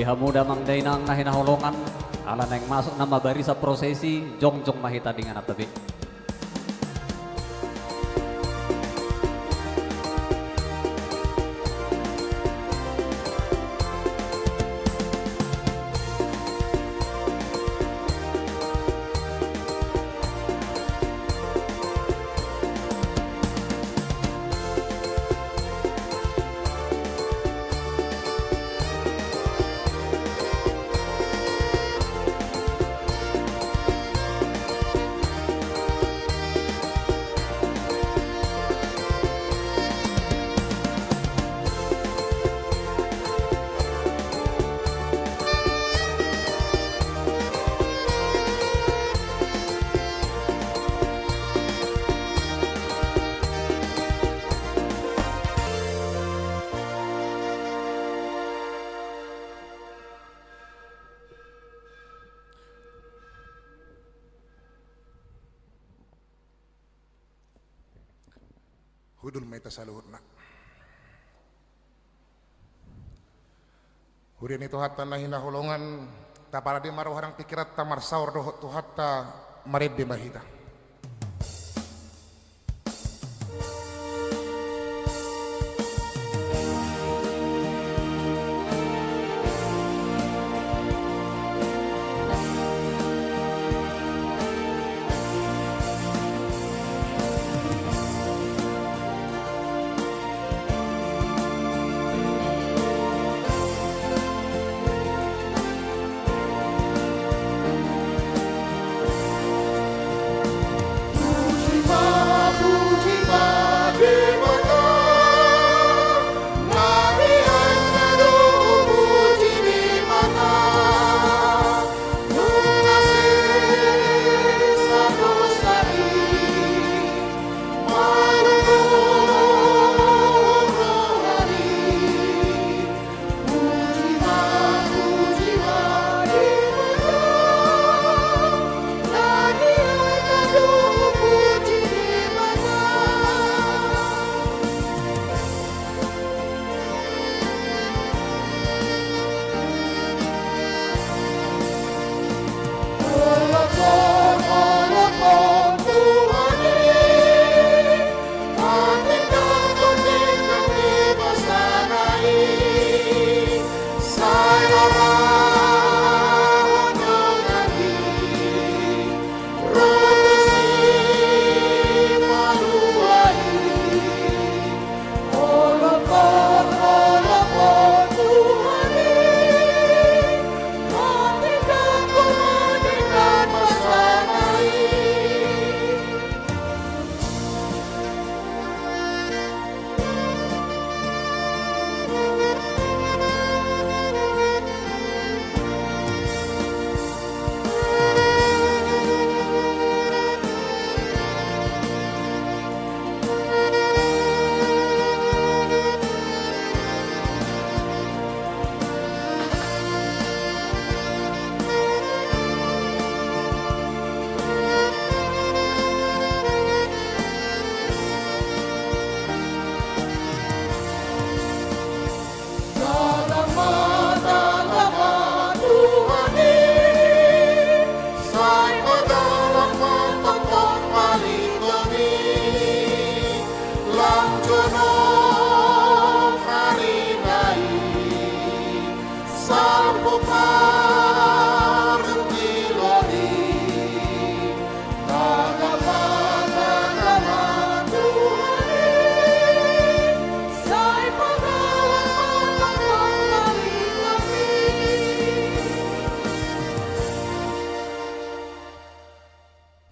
Ihamuda mangdainang nahinahulungan ala neng masuk nama barisa prosesi jongjong mahita dengan atabi. Hudul maita saluhutna. Hudin itu hatta nahina hulungan tapara di maruharang pikirat tamar saur dohot tu hatta marid di mahita.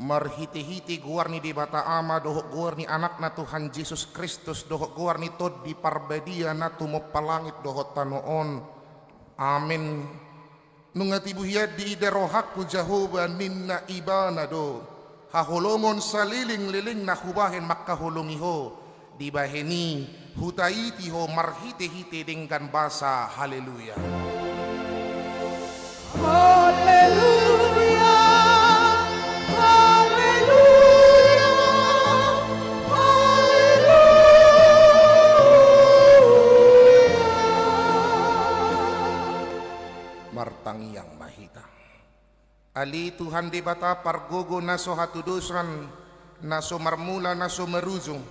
Marhiti-hiti guarni di bata ama dohok guarni anak na Tuhan Yesus Kristus dohok guarni tod di parbedia na tumo palangit dohot tanoon. Amin. Nungati buhiad di iderohakku Jehovah ninna ibana do. Hahulongon saliling-liling na hubahin makahulungiho. Di baheni hutaiti ho marhiti-hiti dinggan basa. Haleluya. Haleluya. Ali Tuhan di bata pargogo naso hatudusan, naso marmula naso merujung,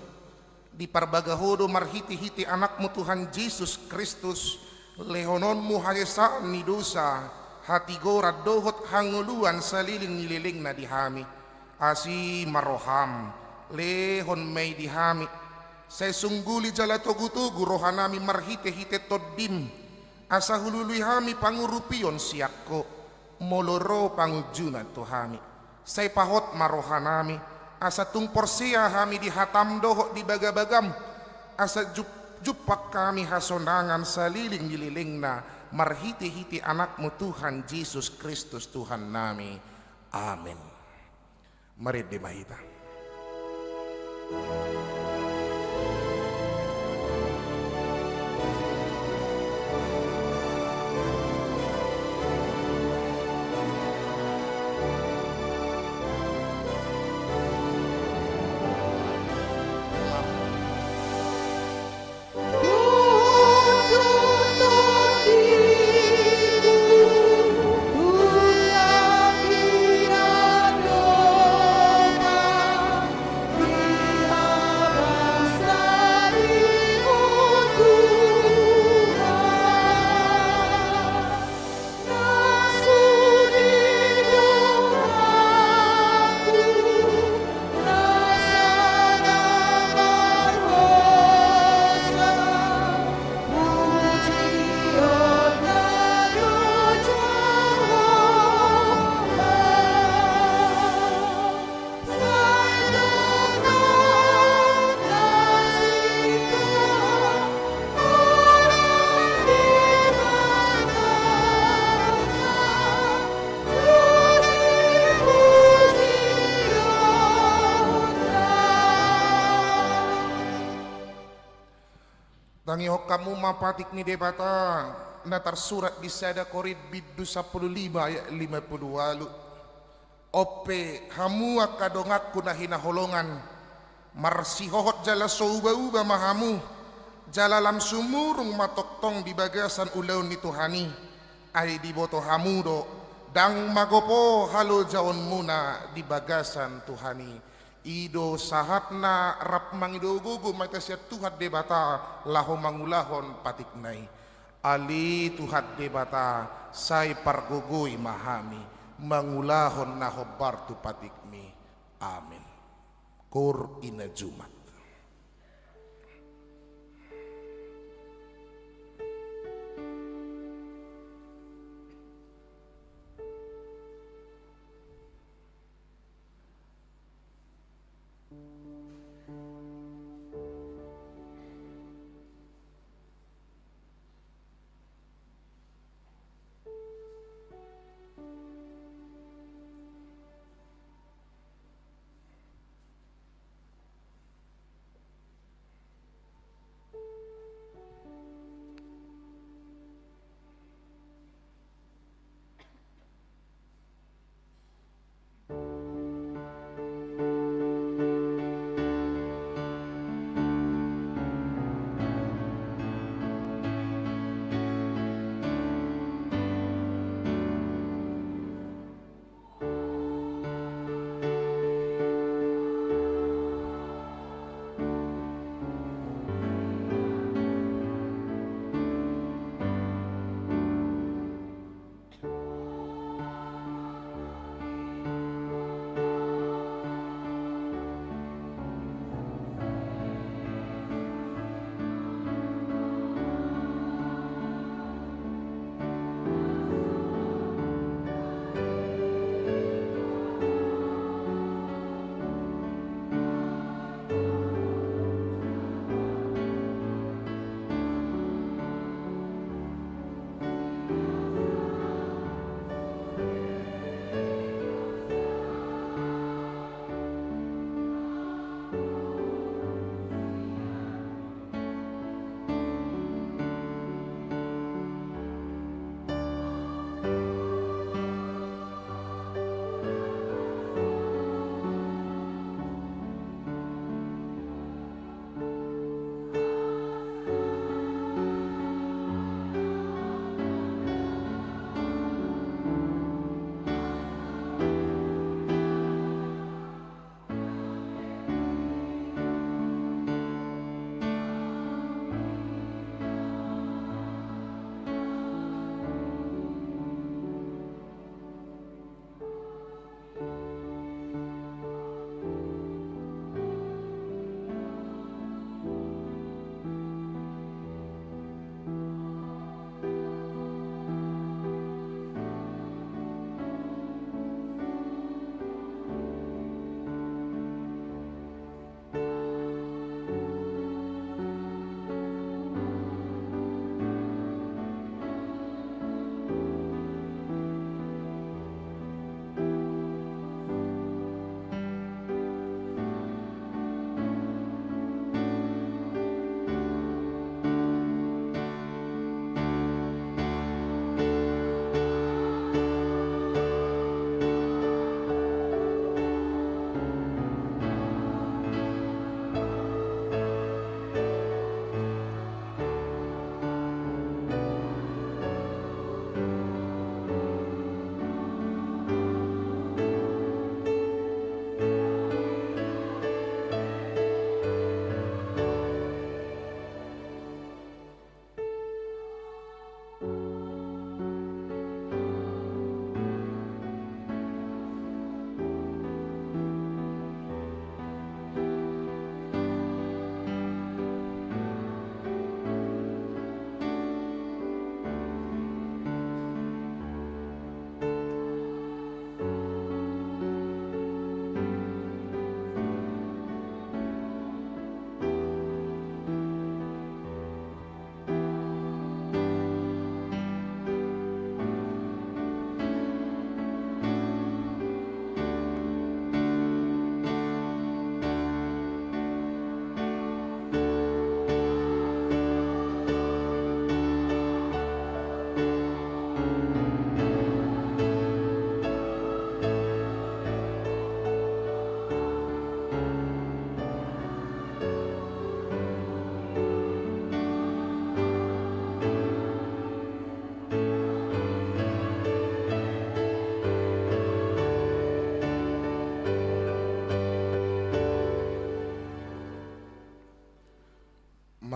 di parbagahodo marhiti-hiti anakmu Tuhan Yesus Kristus, lehononmu hayesa ni dosa, hati gora dohot hanguluan saliling nililing na dihami, asi maroham, lehon may dihami, say sungguli jala togutugu rohanami marhite-hite toddim, asa hulului hami pangurupion siakko, moloro pangujuna tuhami, say pahot marohanami, asa tungpor siya hami dihatam doho di bagabagam, asa jupak kami hasonangan saliling nililing na marhiti-hiti anakmu Tuhan Yesus Kristus Tuhan nami. Amin. Mari dimahita. Tangi kamu mapatik ni debata na tersurat di sada korid biddu 15 ayat 52. Ope hamu akadongakku na hinaholongan marsihohot jala souba-uba mahamu jala lam sumurung matoktong di bagasan ulaun ni Tuhani ay di boto hamudo dang magopo halo jaon muna di bagasan Tuhani. Ido sahatna rap mangido gugu matasya Tuhan debata laho mangulahon patiknai ali Tuhan debata say pargugui mahami mangulahon nahobar tu patikmi. Amin. Kur ina Jumat.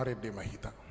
Mari demahita.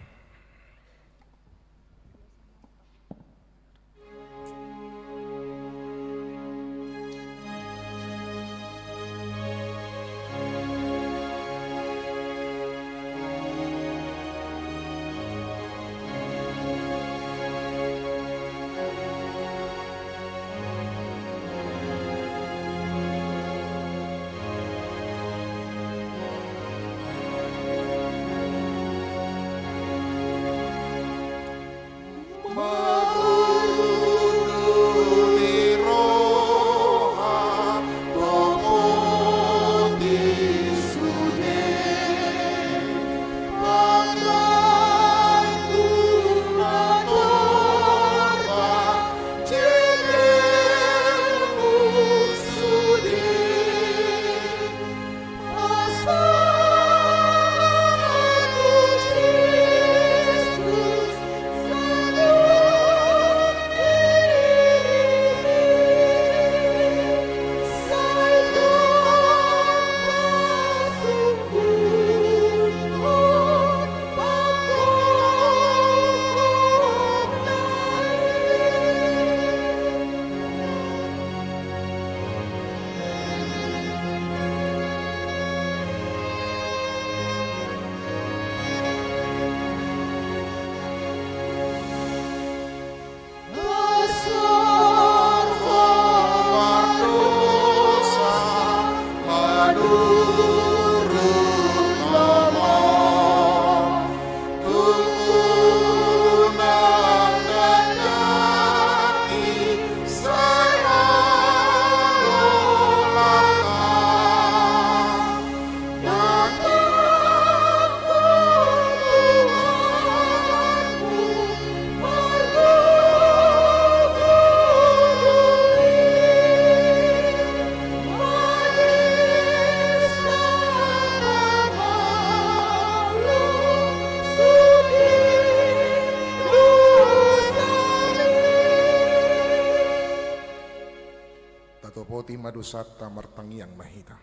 Tatopoti madusata martangiang mahita.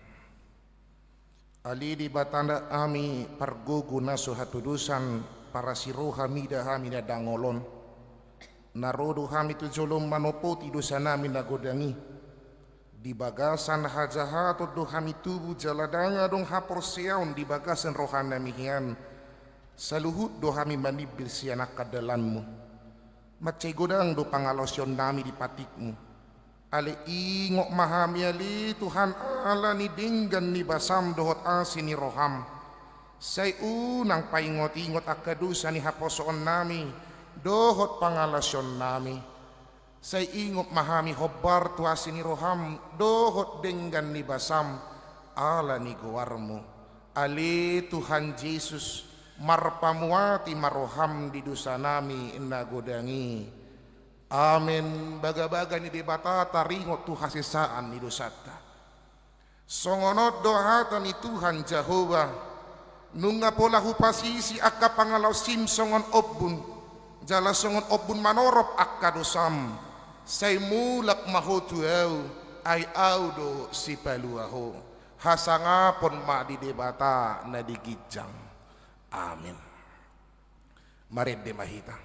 Ali di batanda ami pargugu nasu hatudusan para siroha mida hamina dangolon. Narodu hami tujolom manopoti dosa nami nagodangi. Di bagasan hajahat do hami tubuh jaladanga dong hapor seaun di bagasan rohana mihian. Saluhut do hami manibil sianak kadalanmu. Macai godang do pangalosyon nami di patikmu. Ale ingok mahami ali Tuhan Allah ni dinggan ni basam dohot asin ni roham. Say unang paingot-ingot akadusa ni haposon nami dohot pangalasyon nami. Say ingok mahami hobar tu asin ni roham dohot dinggan ni basam ala ni guarmu. Ali Tuhan Yesus marpamuati maroham di dosa nami nagodangi. Amin. Baga-baga ni debata taringot tu hasisaan ni dosata. Songonot dohata ni Tuhan Jehovah. Nunga pola hupasisi akka pangalaw simsongon obun. Jala songon obun manorop akka dosam. Say mulak mahotuaw ay audo si paluaho. Hasangapon ma di debata na digijang. Amin. Marid de mahita.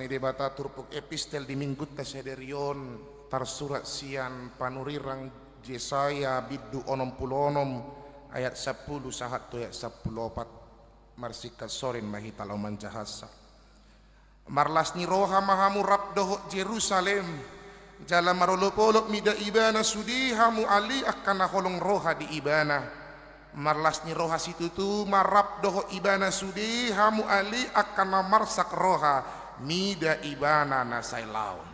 ni debata turpuk epistel di minggut kasederion tarsurat sian panurirang Yesaya biddu onom pulonom ayat 10 sahat tu ayat 14 marsikat sorin mahita lauman jahasa marlas ni roha mahamu rabdoh Jerusalem jala marolopolok mida ibana sudihamu ali akan holong roha di ibana marlas ni roha situ tu marab doho ibana sudi hamu ali akan marsak roha mida ibana nasai laun.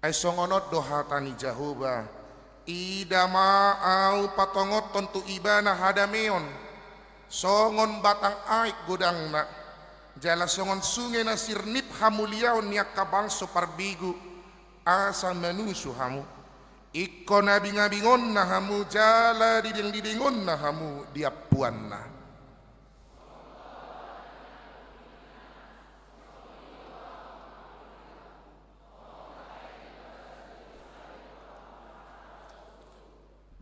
Ay songonot doha tani jahuba idama au patongot tontu ibana hadameon songon batang aik godangna jala songon sungai na sirnip hamuliaon niak kabangso parbigu asa manusu hamu ikko nabingon na hamu jala diding-didingon na hamu diapuan na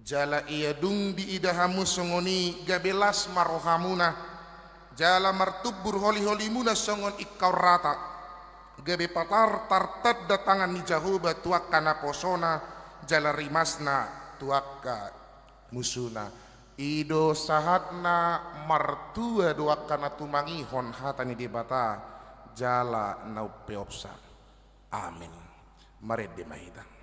jala iya dung di idahamu songoni gabelas marohamuna jala martubur holi-holimuna songon ikau rata gabe patar tartad datangan ni jahuba tuak kana posona jala rimasna tuakka musuna ido sahatna martua duak kana tumangihon hatani debata jala naupeopsa amin mared de mahita.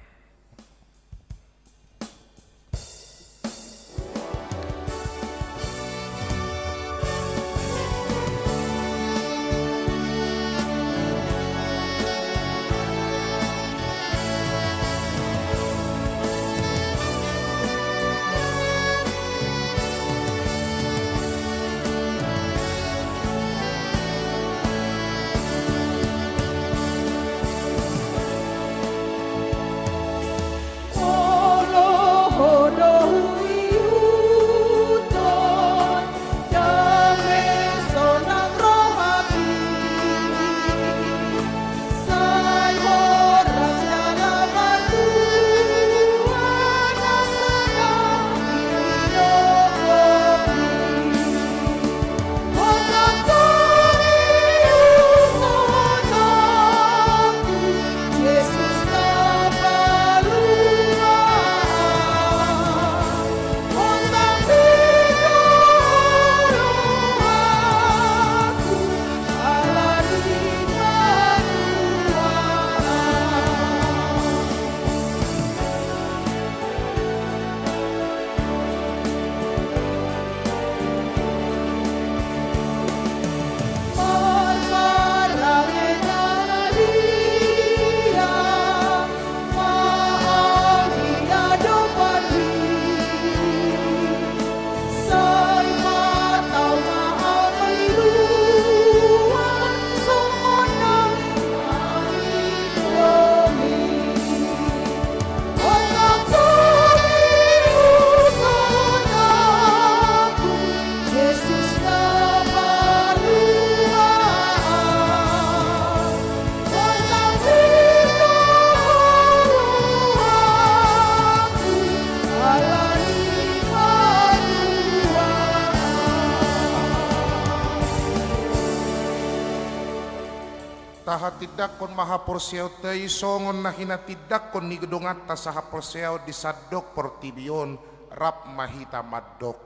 taha tidakon maha porsiao tei songon na hina tidakon ni gedongat ta saha porsiao di sadok portibion rap mahita maddok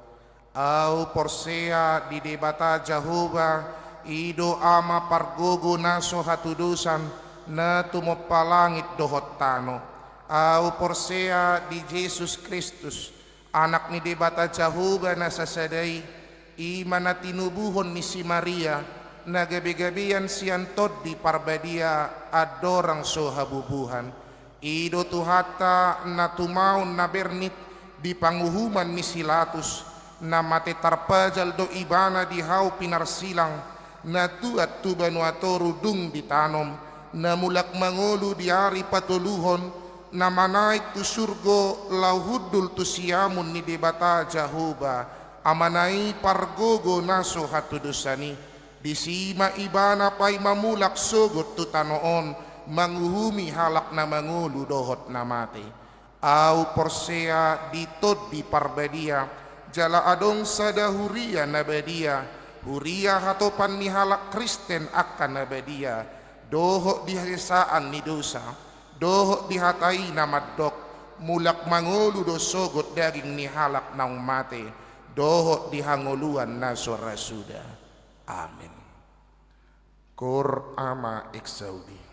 au porsea di debata jahuba ido ama pargogo naso hatudusan na tumopalangit dohot tano au porsea di Jesus Kristus anak ni debata jahuba na sasadai iman na tinubuhon ni si Maria na gabi-gabian siantod di parbadia adorang sohabubuhan ido tuhata na tumaon na bernit di panguhuman ni Silatus na mate tarpajal do ibana di hau pinarsilang na tuat tubanu atoru dung ditanom na mulak mangulu di hari patuluhon na manaik tu surgo lauhudul tu siamun ni debata jahuba amanai pargogo naso hatudusani disima ibana pay mamulak sugot tu tanoon manguhumi halak na mangulu dohot na mate. Au porsea ditod di parbedia, jala adong sada huria na bedia, huria hatopan ni halak Kristen akan na bedia, dohot di harisaan ni dosa, dohot di hatai na maddok, mulak mangulu do sogot daging ni halak nang mate, dohot di hanguluan na sorasuda. Amin. Kor ama exaudi.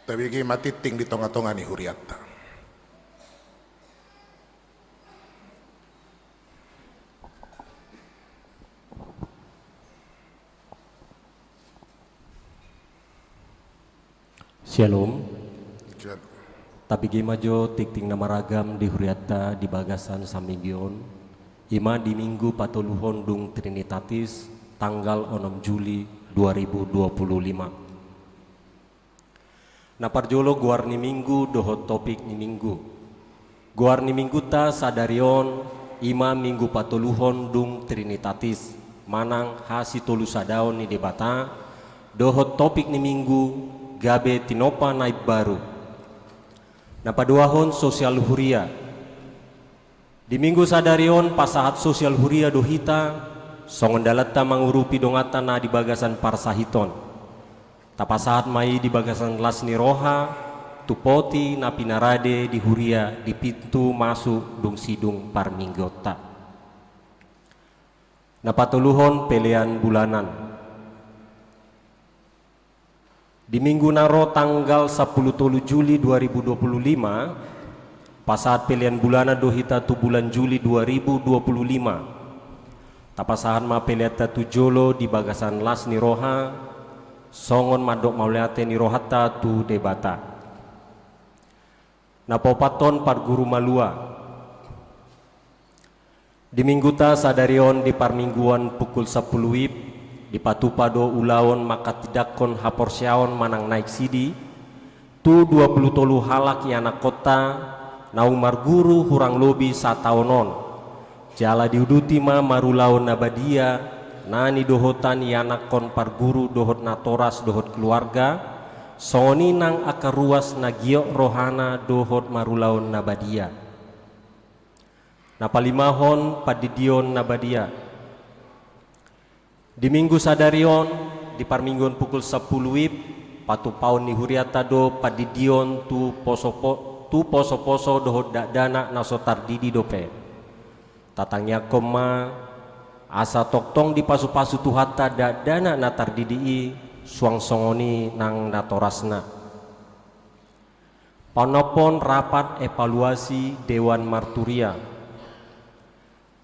Tapi gi matiting di tonga-tonga ni huriatta. Shalom. Tapi gimajo tikting nama ragam di huriatta di bagasan saminggion. Ima di minggu patuluhon dung Trinitatis tanggal 6 Juli 2025. Naparjolo guar ni minggu dohot topik ni minggu. Guar ni minggu ta sadarion ima minggu patuluhon dung Trinitatis manang hasi tolu sadaon ni debata dohot topik ni minggu gabe tinopa naib baru. Napaduahon sosial huria. Di minggu sadarion pasahat sosial huria dohita songon dalata mangurupi dongata na di bagasan parsahiton. Tapasahat mai di bagasan lasni roha tupoti na pinarade di huria di pintu masuk dung sidung parminggota. Napatuluhon pelean bulanan. Di minggu naro tanggal 10 Juli 2025 pasahat pilihan bulanan dohita tu bulan Juli 2025 tapasahan ma peliata tu jolo di bagasan las ni roha songon madok mauliate ni rohata tu debata napopaton par guru malua. Di minggu ta sadarion di parmingguan pukul 10 WIB di patupado ulawon maka tidakon haporsyaon manang naik sidi tu 20 tolu halak yana kota naumar guru hurang lobi sataonon jala diuduti ma marulaon nabadia nani dohotan yana kon par guru dohot natoras dohot keluarga soni nang akaruas nagiok rohana dohot marulaon nabadia napalimahon padidion nabadia. Di minggu sadarion di parmingguan pukul 10 WIB patu paun ni huriata do padidion tu poso dohot dana nasotar didi dope tatangnya koma asa toktong di pasu-pasu tuhata dana natar didi suang songoni nang natorasna panopon rapat evaluasi Dewan Marturia.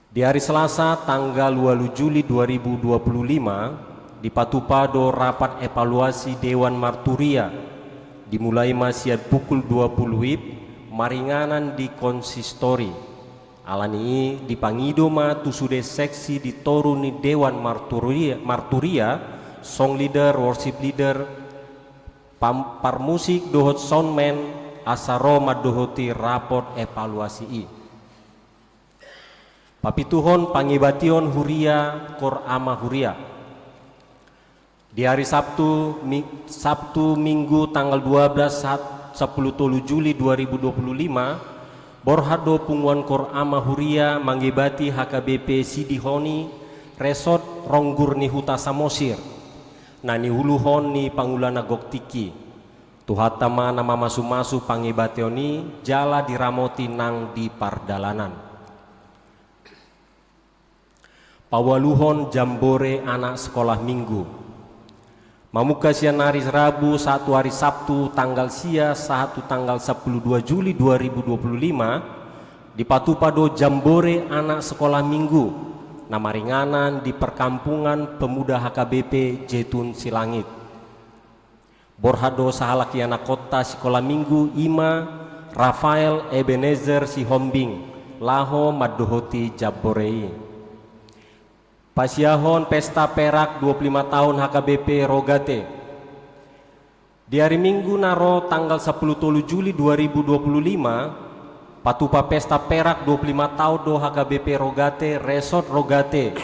Di hari Selasa tanggal 2 Juli 2025 di Patupado rapat evaluasi Dewan Marturia dimulai masiat pukul 20 WIB maringanan di konsistori alani di pangidoma tusude seksi di toru ni Dewan Marturia song leader worship leader parmusik dohot soundman asaro madohoti raport evaluasi i papituhon pangibation huria kor ama huria. Di hari Sabtu Minggu tanggal 10 Juli 2025 borhado punguan kor ama huria manggibati HKBP Sidihoni resort ronggur ni huta Samosir nani huluhon ni pangulana goktiki tuhatama nama masu-masu pangibationi jala diramoti nang di pardalanan. Pawaluhon jambore anak sekolah minggu mamuka sian hari Rabu satu hari Sabtu tanggal sia satu tanggal 12 Juli 2025 di Patupado jambore anak sekolah minggu nama ringanan di perkampungan pemuda HKBP Jetun Silangit borhado sahalaki anak kota sekolah minggu Ima Rafael Ebenezer Sihombing laho madohoti jaborei. Pasiahon pesta perak 25 tahun HKBP Rogate. Di hari Minggu naro tanggal 10 Juli 2025 patupa pesta perak 25 tahun do HKBP Rogate Resort Rogate.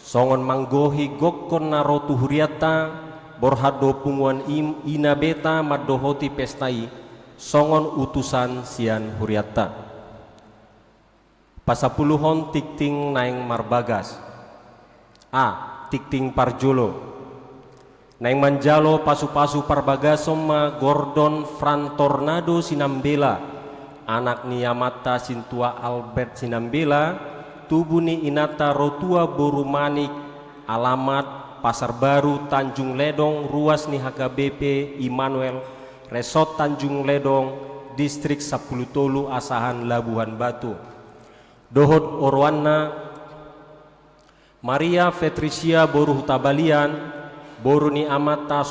Songon manggohi gokkon naro tuhuriata borhado punguan ina beta madohoti pestai songon utusan sian huriata. Pasapuluhon tikting naing marbagas. Tikting parjolo naing manjalo pasu-pasu parbagas soma Gordon Fran Tornado Sinambela anak ni Yamata Sintua Albert Sinambela tubuh ni Inata Rotua Borumanik alamat Pasar Baru Tanjung Ledong ruas ni HKBP Immanuel Resort Tanjung Ledong, Distrik 10 Tolu, Asahan Labuhan Batu. Dohot Orwana Maria Fetricia Boru Hutabalian, Boru ni Amata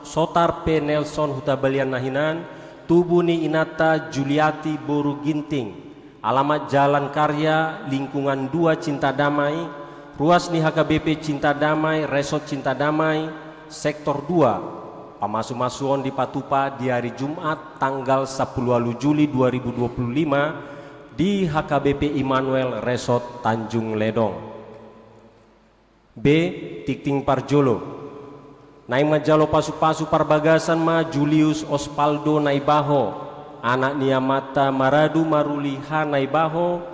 Sotar P. Nelson Hutabalian Nahinan, Tubuh ni Inata Juliati Boru Ginting. Alamat Jalan Karya, Lingkungan 2 Cinta Damai, ruas ni HKBP Cinta Damai, Resort Cinta Damai, Sektor 2. Pamasu-masuon di Patupa di hari Jumat tanggal 10 Juli 2025 di HKBP Immanuel Resort Tanjung Ledong. B. Tikting Parjolo Nai Majalo Pasu-Pasu Parbagasan ma Julius Ospaldo Naibaho, anak ni Amata Maradu Maruli Ha Naibaho,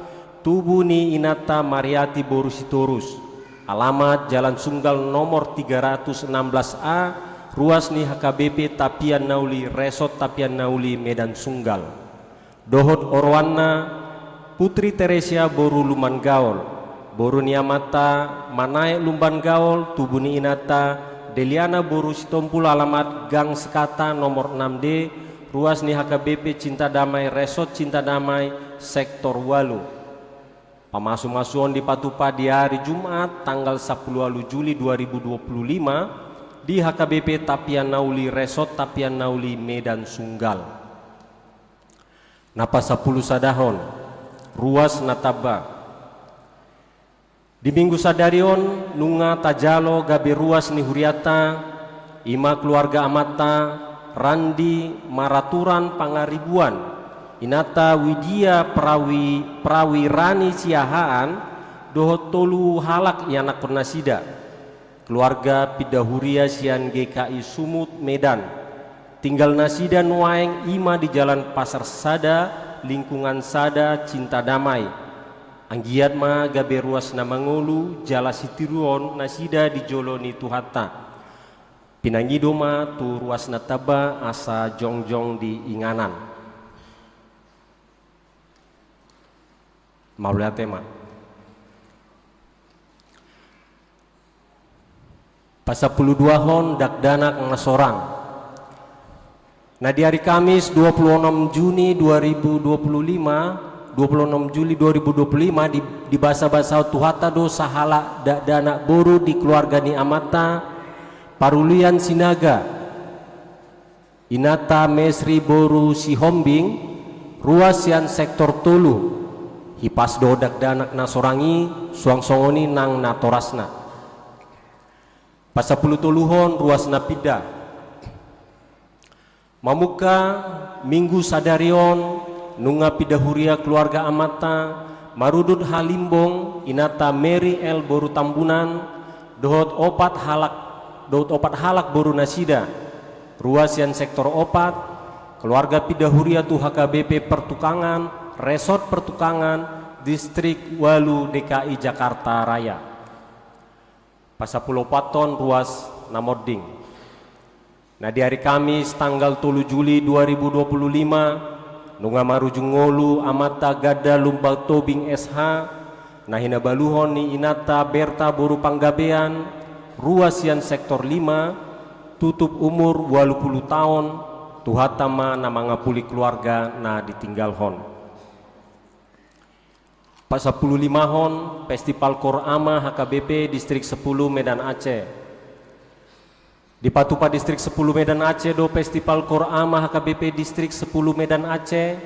tubuh ni Inata Mariati Borusitorus. Alamat Jalan Sunggal nomor 316A, ruas ni HKBP Tapian Nauli, Resort Tapian Nauli, Medan Sunggal. Dohot Orwana Putri Teresia Boru Lumban Gaol, Boru ni Amata Manae Lumban Gaol, tubuh ni Inata Deliana Boru Sitompul. Alamat Gang Sekata nomor 6D, ruas ni HKBP Cinta Damai, Resort Cinta Damai, Sektor Walu. Pamasu-masuon di Patupa di hari Jumat tanggal 10 Juli 2025 di HKBP Tapian Nauli, Resort Tapian Nauli, Medan Sunggal. Napa 10 Sadahon, ruas Nataba. Di Minggu Sadarion Nunga Tajalo Gabe ruas ni Huriata, Ima keluarga Amata, Randi Maraturan Pangaribuan, Inata Widya Prawirani Siahaan, Dohot Tolu Halak Yanak Pernasida, keluarga Pidahuria Sian GKI Sumut Medan, tinggal Nasida Nuaeng Ima di Jalan Pasar Sada, Lingkungan Sada, Cinta Damai. Anggiat ma gabe ruas na Mangolu, Jala Sitiruon Nasida di Joloni Tuhata. Pinangido ma tu ruas na Taba asa jongjong di Inganan. Maulia tema. Pasapuluh hon dakdanak ngasorang. Nah di hari Kamis 26 Juni 2025, 26 Juli 2025 di basa-basa Tuhata do sahala dakdana boru di keluarga ni Amata Parulian Sinaga, Inata Mesri Boru Sihombing, ruas yang Sektor Tolu, hipas do dakdanak nasorangi suang songoni nang natorasna. Pasapuluh toluhon ruas napida. Mamuka Minggu Sadarion Nunga Pidahuria keluarga Amata, Marudut Halimbong, Inata Mary L Boru Tambunan, Dohot opat halak Boru Nasida, ruas yang Sektor opat, keluarga Pidahuria tu HKBP Pertukangan, Resort Pertukangan, Distrik Walu DKI Jakarta Raya. Pasapuluh paton ruas Namoding. Nah di hari Kamis tanggal 7 Juli 2025 Nunga Marujung Ngolu Amata Gada Lumbang Tobing SH, Nahina Baluhon ni Inata Berta Boru Panggabean, ruas yang Sektor 5, tutup umur 20 tahun, Tuhatama na mga puli keluarga na ditinggal hon. Pasapuluh 5 hon Festival Korama HKBP Distrik 10 Medan Aceh. Di Patupa Distrik 10 Medan Aceh do Festival Korama HKBP Distrik 10 Medan Aceh.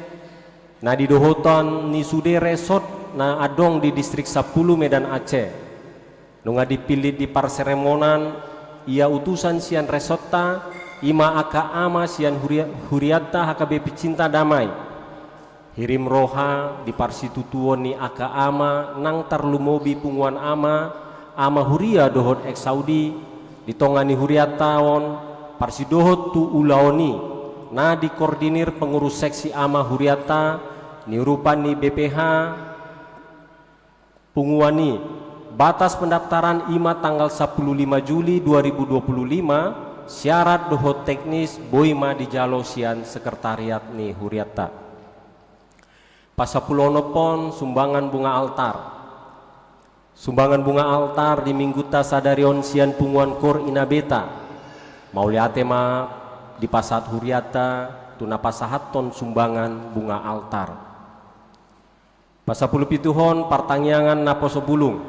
Nah di Dohotan ni Sude Resort na adong di Distrik 10 Medan Aceh. Nunga dipilih di parseremonan ia utusan sian Resorta Ima Aka Ama sian Huriata HKBP Cinta Damai. Hirim roha di parsitutuon ni Aka Ama nang tarlumobi punguan Ama Huria Dohot ex Saudi. Ditongani Huriatawan Parsidohot tu Ulaoni na dikoordinir pengurus seksi Ama Huriata niurupan ni BPH Punguani. Batas pendaftaran IMA tanggal 15 Juli 2025. Syarat dohot teknis boima di jalo sian sekretariat ni Huriata. Pasapulono pon sumbangan bunga altar. Sumbangan bunga altar di Minggu Sadarion sian punguan kor inabeta. Mauliate ma di pasat huriata tuna pasahaton sumbangan bunga altar. Pasapuluh pituhon partangyangan naposo bulung.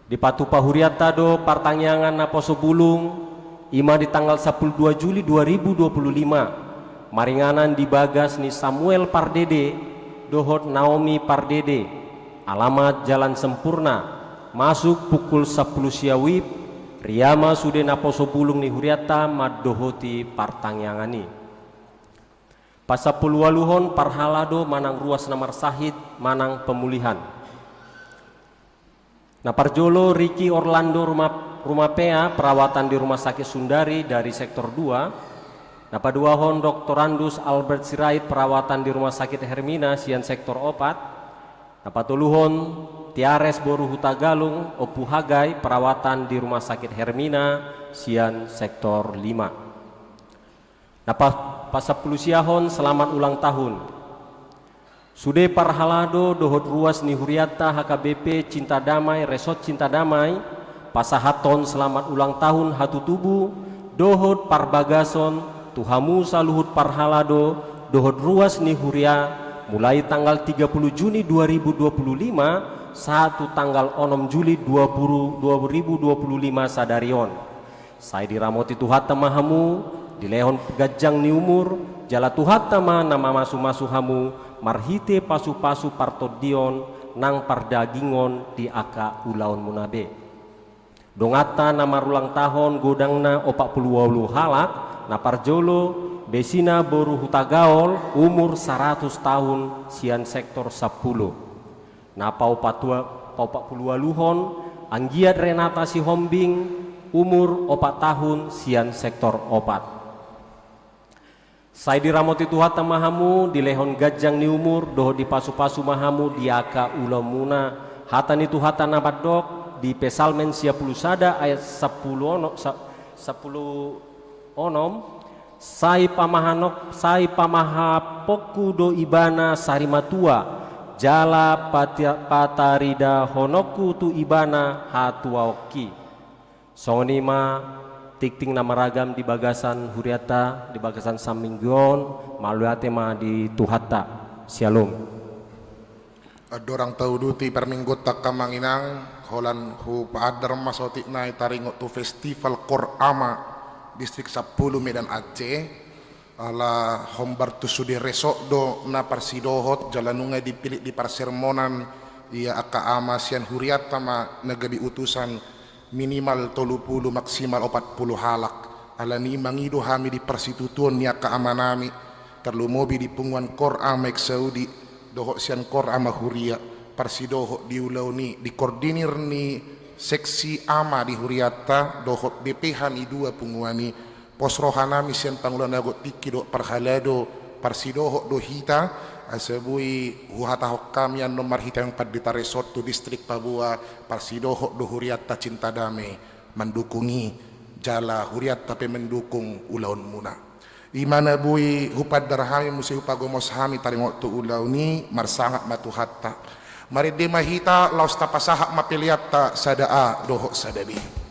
Di patupa huriata do partangyangan naposo bulung ima di tanggal 12 Juli 2025 maringanan di bagas ni Samuel Pardede dohot Naomi Pardede, alamat Jalan Sempurna, masuk pukul 10 siawib, riyama sude naposo bulung ni huriata maddohoti partangyangani. Pasapuluh waluhon parhalado manang ruas namar sahid manang pemulihan. Naparjolo Ricky Orlando rumah PA perawatan di Rumah Sakit Sundari dari sektor 2. Napaduahon Dr. Andus Albert Sirait perawatan di Rumah Sakit Hermina sian sektor 4. Napatuluhon Tiares Boru Hutagalung Opu Hagai perawatan di Rumah Sakit Hermina sian sektor 5. Pasapulusiahon selamat ulang tahun. Sude parhalado dohot ruas ni huriata HKBP Cinta Damai Resort Cinta Damai pasahaton selamat ulang tahun hatu tubuh dohot parbagason tuhamu saluhut parhalado dohot ruas ni huria mulai tanggal 30 Juni 2025 satu tanggal 6 Juli 2025 sadarion. Saya diramoti Tuhata mahamu di lehon gajang ni umur jala Tuhata ma nama masu-masu hamu marhite pasu-pasu partodion nang pardagingon di aka ulaon munabe. Dongata nama ulang tahun godangna 48 halak na parjolo besina boru hutagaol umur 100 tahun sian sektor 10. Na paupat puluwaluhon anggiat Renata Sihombing umur 4 tahun sian sektor 4. Saya diramoti Tuhata mahamu di lehon gajang ni umur doho di pasu-pasu mahamu di aka ulamuna hatani Tuhata nabadok di Pesalmen 10 sada ayat 10 onom sai pamahapoku do ibana sarimatua jala patarida honoku tu ibana hatuaoki sonima tikting nama ragam di bagasan huriata di bagasan saminggon maluate ma di Tuhata Shalom. Dorang tau duti perminggu tak kamanginang holan hu paadar masotik na taringot tu festival Korama distrik 10 Medan Aceh ala hombar tu sudi resok do na parsidohot jalanunga dipilih di parsermonan ia aka ama sian huriata ma negabi utusan minimal 30 maksimal 40 halak ala ni mangido hami di persitutuan ni aka ama nami terlumobi di punguan Korama Saudi dohok sian Korama huria parsidohot di ulau ni di koordinir ni seksi ama di huriata dohot BPH ni 2 punguani posrohanami sian pangulan agot tiki do parhalado parsidohot do hita asabui huhata hokam yang nomor hita yang padita resort tu distrik Papua parsidohot do huriata Cinta Damai mendukungi jala huriat tapi mendukung ulaun muna imana bui hupad darhami musi hupagomos hami taringot tu ulau ni marsangat matuhatta mari de mahita laus tapasahak mapiliatta sadaa dohok sadabi.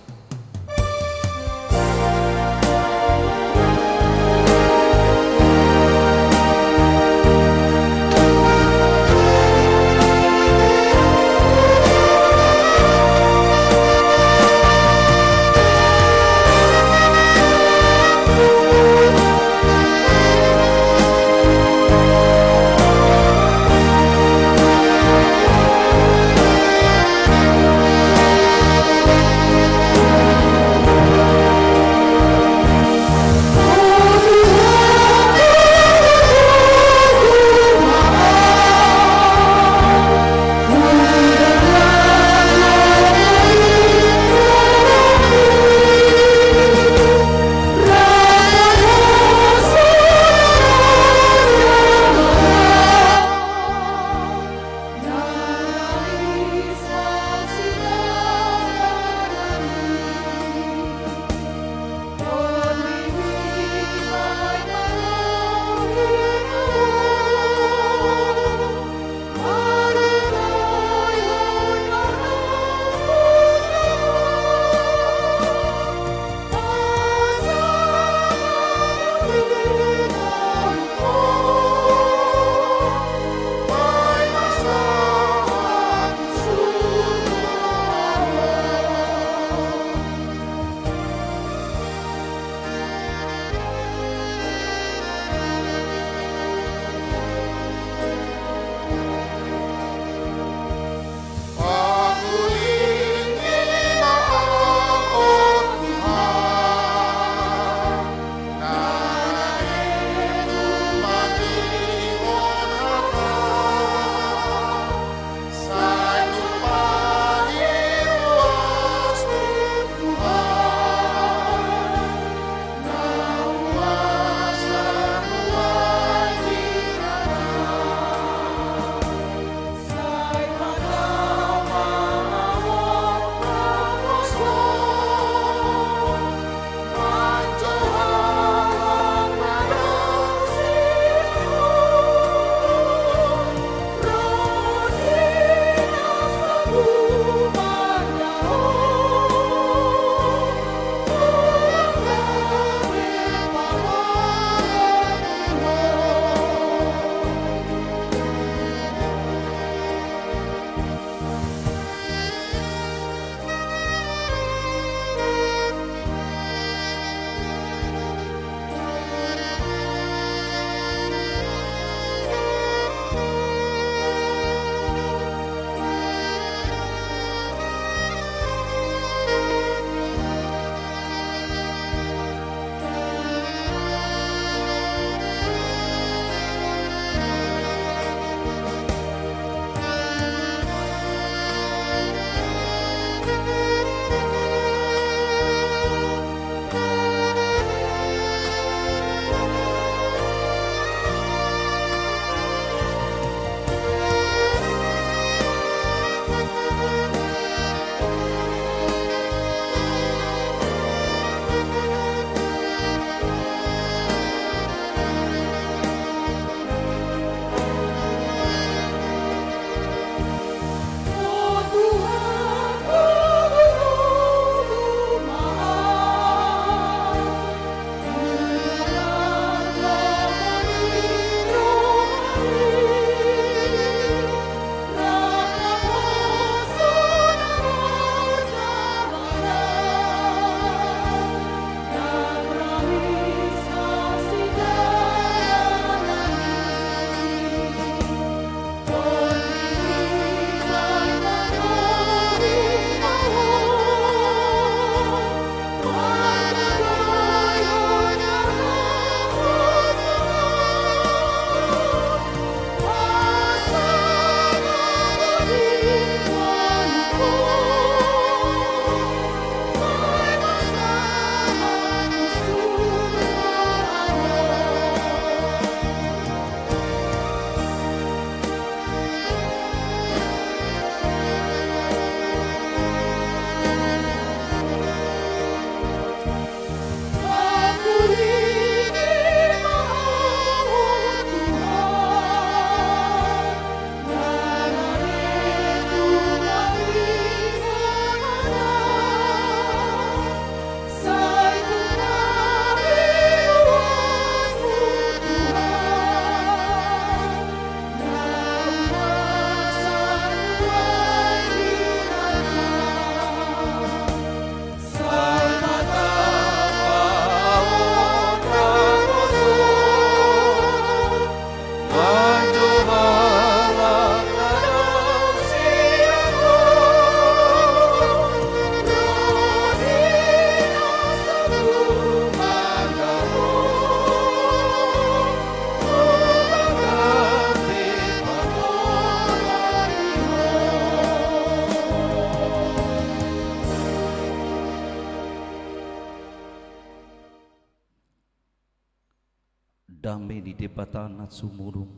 Damai di debatana sumurum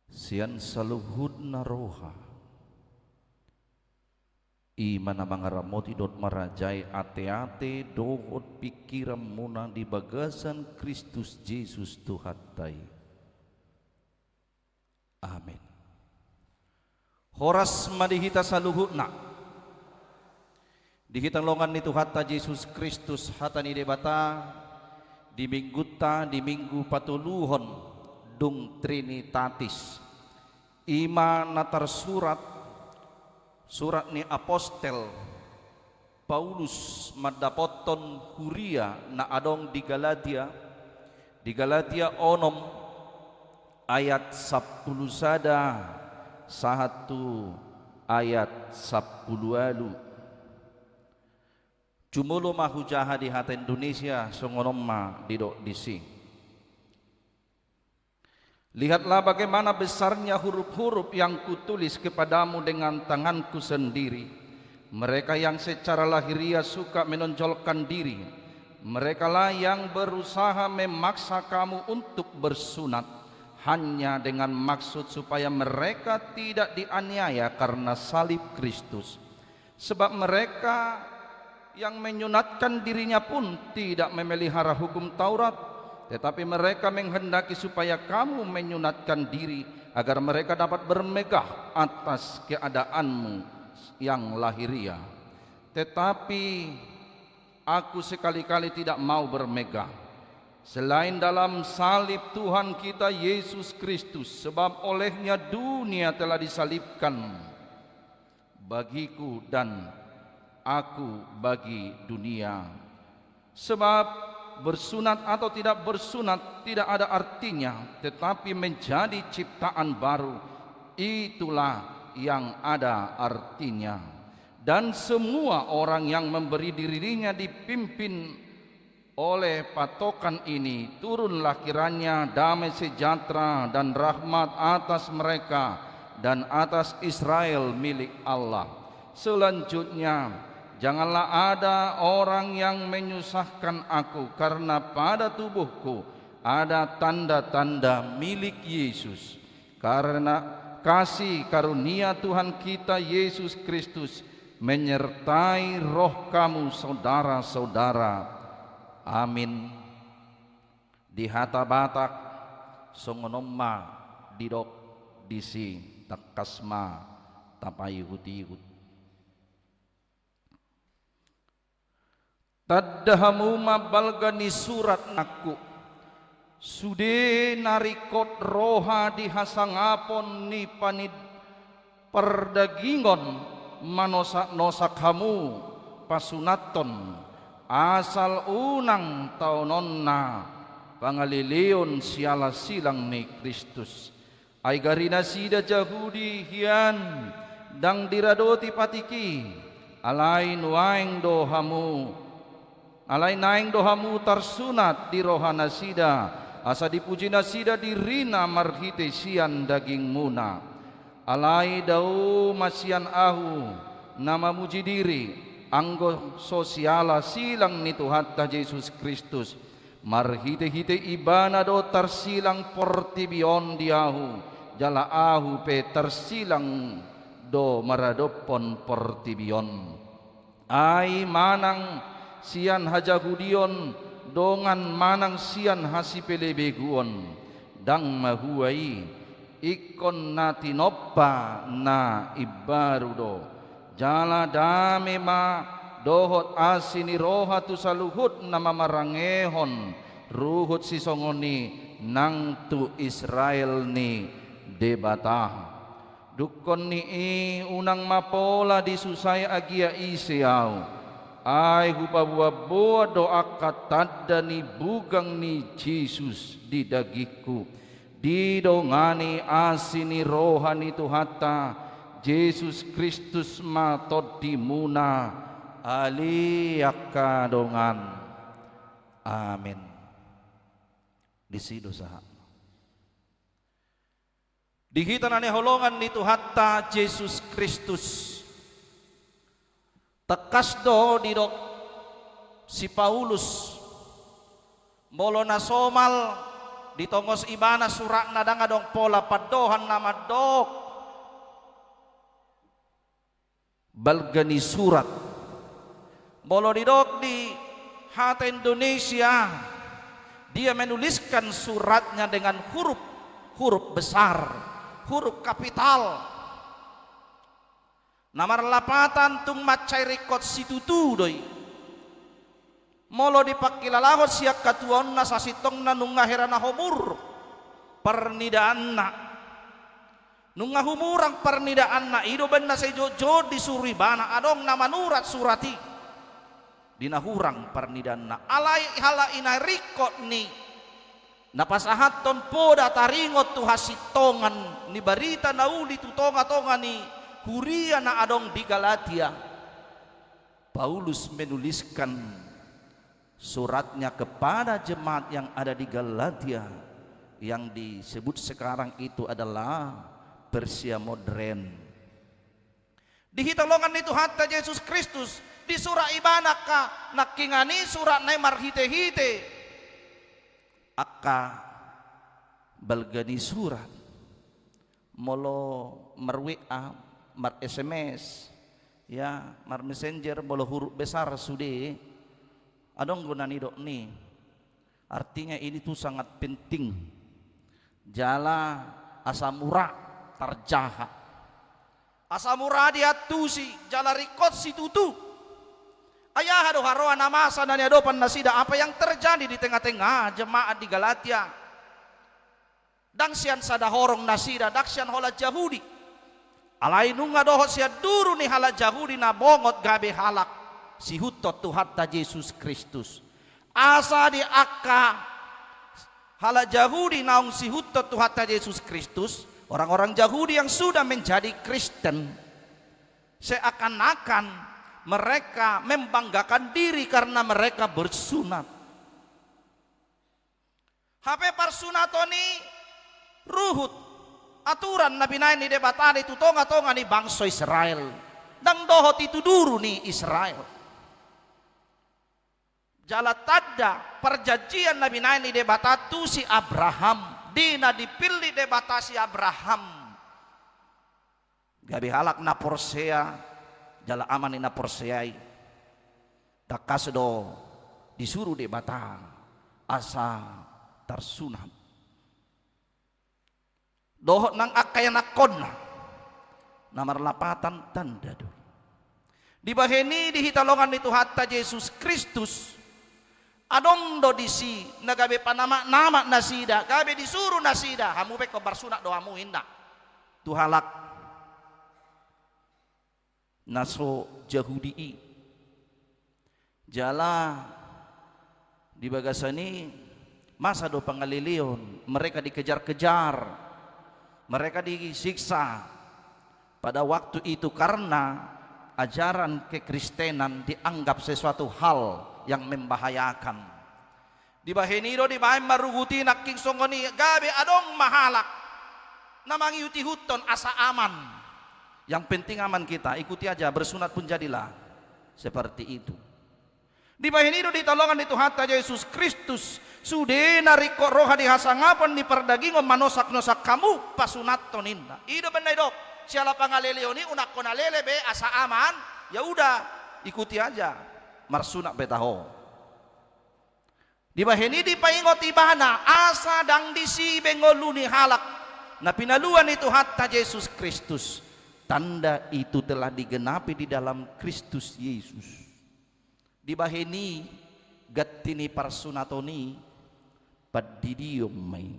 sian saluhud naroha imana mangaramoti dot marajai ate-ate dohot pikiran muna di bagasan Kristus Yesus Tuhatai. Amin. Horas madihita saluhudna dihitang longan ni Tuhata Yesus Kristus hatani debata di mingguta di minggu patuluhon dung Trinitatis ima natar surat ni apostel Paulus madapoton huria na adong di Galatia onom ayat 10 sada satu ayat 10 alu cumulo mahujaha di hati Indonesia songonomma didok disi. Lihatlah bagaimana besarnya huruf-huruf yang kutulis kepadamu dengan tanganku sendiri. Mereka yang secara lahiriah suka menonjolkan diri, merekalah yang berusaha memaksa kamu untuk bersunat hanya dengan maksud supaya mereka tidak dianiaya karena salib Kristus. Sebab mereka yang menyunatkan dirinya pun tidak memelihara hukum Taurat, tetapi mereka menghendaki supaya kamu menyunatkan diri agar mereka dapat bermegah atas keadaanmu yang lahiriah. Tetapi aku sekali-kali tidak mau bermegah selain dalam salib Tuhan kita Yesus Kristus, sebab olehnya dunia telah disalibkan bagiku dan aku bagi dunia. Sebab bersunat atau tidak bersunat tidak ada artinya, tetapi menjadi ciptaan baru itulah yang ada artinya. Dan semua orang yang memberi dirinya dipimpin oleh patokan ini, turunlah kiranya damai sejahtera dan rahmat atas mereka dan atas Israel milik Allah. Selanjutnya, janganlah ada orang yang menyusahkan aku, karena pada tubuhku ada tanda-tanda milik Yesus. Karena kasih karunia Tuhan kita Yesus Kristus menyertai roh kamu saudara-saudara. Amin. Di hata batak songonomma didok disi takasma tapayihut-ihut. Taddahamu mabalgani surat naku sude narikot roha dihasangapon ni panid perdagingon manosak-nosak kamu pasunaton asal unang taunonna pangalilion siala silang ni Kristus ay garina sida Jahudi hian dang diradoti patiki alay nuaing dohamu alay naing dohamu tarsunat di rohana sida asa dipuji nasida dirina marhite sian daging muna alay dau masian ahu nama muji diri anggo sosiala silang ni Tuhatta Yesus Kristus marhite-hite ibana do tarsilang portibion diahu jala ahu pe tarsilang do maradopon portibion ay manang sian hajahudion dongan manang sian hasipelebeguon dang mahuai ikon natinoppa na ibarudo jala dame ma dohot asini roha tu saluhut nama marangehon ruhut sisongoni nang tu Israel ni debatah dukon ni unang mapola disusai agia isiau ay hupabuaboa doa katanda ni bugang ni Jesus di dagiku di dongani asini rohani Tuhata Yesus Kristus matod di muna aliyaka dongan. Amin. Disido saha dihitan ane holongan ni Tuhata Yesus Kristus tekas do didok si Paulus Bolo na somal ditongos ibana surat na danga dong pola padohan nama dok balgani surat bolo didok di hati Indonesia. Dia menuliskan suratnya dengan huruf besar, huruf kapital. Namar lapatan tung macai rekod situtu doi. Molo dipakilalagot siak katuan na sasitong na nung ngahirana humur pernidaan na. Nung ngahumurang pernidaan na ido ben na sa jojo disuri bana adong na manurat surati. Dinahurang pernidaan na alay hala inarikot ni napasahaton poda taringot tu hasitongan ni barita na uli tu tonga-tonga ni huria na adong di Galatia. Paulus menuliskan suratnya kepada jemaat yang ada di Galatia yang disebut sekarang itu adalah Persia modern. Di hitalongan itu hatta Yesus Kristus di surah ibanaka nakingani surat naimar hite-hite akka balgani surat molo marwa mar SMS ya mar messenger bolo huruf besar sude adong gunani dok nih artinya ini tuh sangat penting jala asamura tarjaha asamura diatusi jala rikot situtu. Ayah aduh haroa namasa dan adopan nasida apa yang terjadi di tengah-tengah jemaat di Galatia. Dangsian sadahorong nasida daksian hola Yahudi. Alai nunga dohot sia duru ni hala Yahudi na bongot gabe halak si hutot tu hatta Yesus Kristus. Asa di akka hala Yahudi naung si hutot tu hatta Yesus Kristus. Orang-orang Yahudi yang sudah menjadi Kristen seakan-akan mereka membanggakan diri karena mereka bersunat. HP parsunatoni ruhut aturan nabi nain ni debatani itu tonga-tonga ni bangsa Israel dan dohot itu duru ni Israel. Jala tadda perjanjian nabi nain ni debatatu si Abraham dina dipilih debatasi Abraham gabi halak na porsea jala aman ina porseai takas do disuruh de bata asa tersunat dohot nang akaya nakonna namar lapatan tanda do di baheni di hitalongan itu hatta Yesus Kristus adong do disi nagabe panama nama nasida gabe disuruh nasida hamu pe ko barsunat do hamu inda tu halak naso Yahudi jala di bagasani masa do pangalilion mereka dikejar-kejar mereka disiksa pada waktu itu karena ajaran kekristenan dianggap sesuatu hal yang membahayakan. Di baheniro di bahay maruguti naking songoni gabe adong mahalak namang yuti huton asa aman. Yang penting aman kita, ikuti aja, bersunat pun jadilah seperti itu. Di baheniro ditolongan itu hatta Yesus Kristus sudah nariko roha dihasangapan di perdagingon manosak-nosak kamu pasunat toninda. Ido benda dok, siala pangaleleoni unak konalele be asa aman, ya udah ikuti aja, marsunak betaho. Di baheni di paingot ibana asa dang disi bengoluni halak na pinaluan itu hatta Yesus Kristus. Tanda itu telah digenapi di dalam Kristus Yesus. Di baheni gattini parsunatoni padidium mai.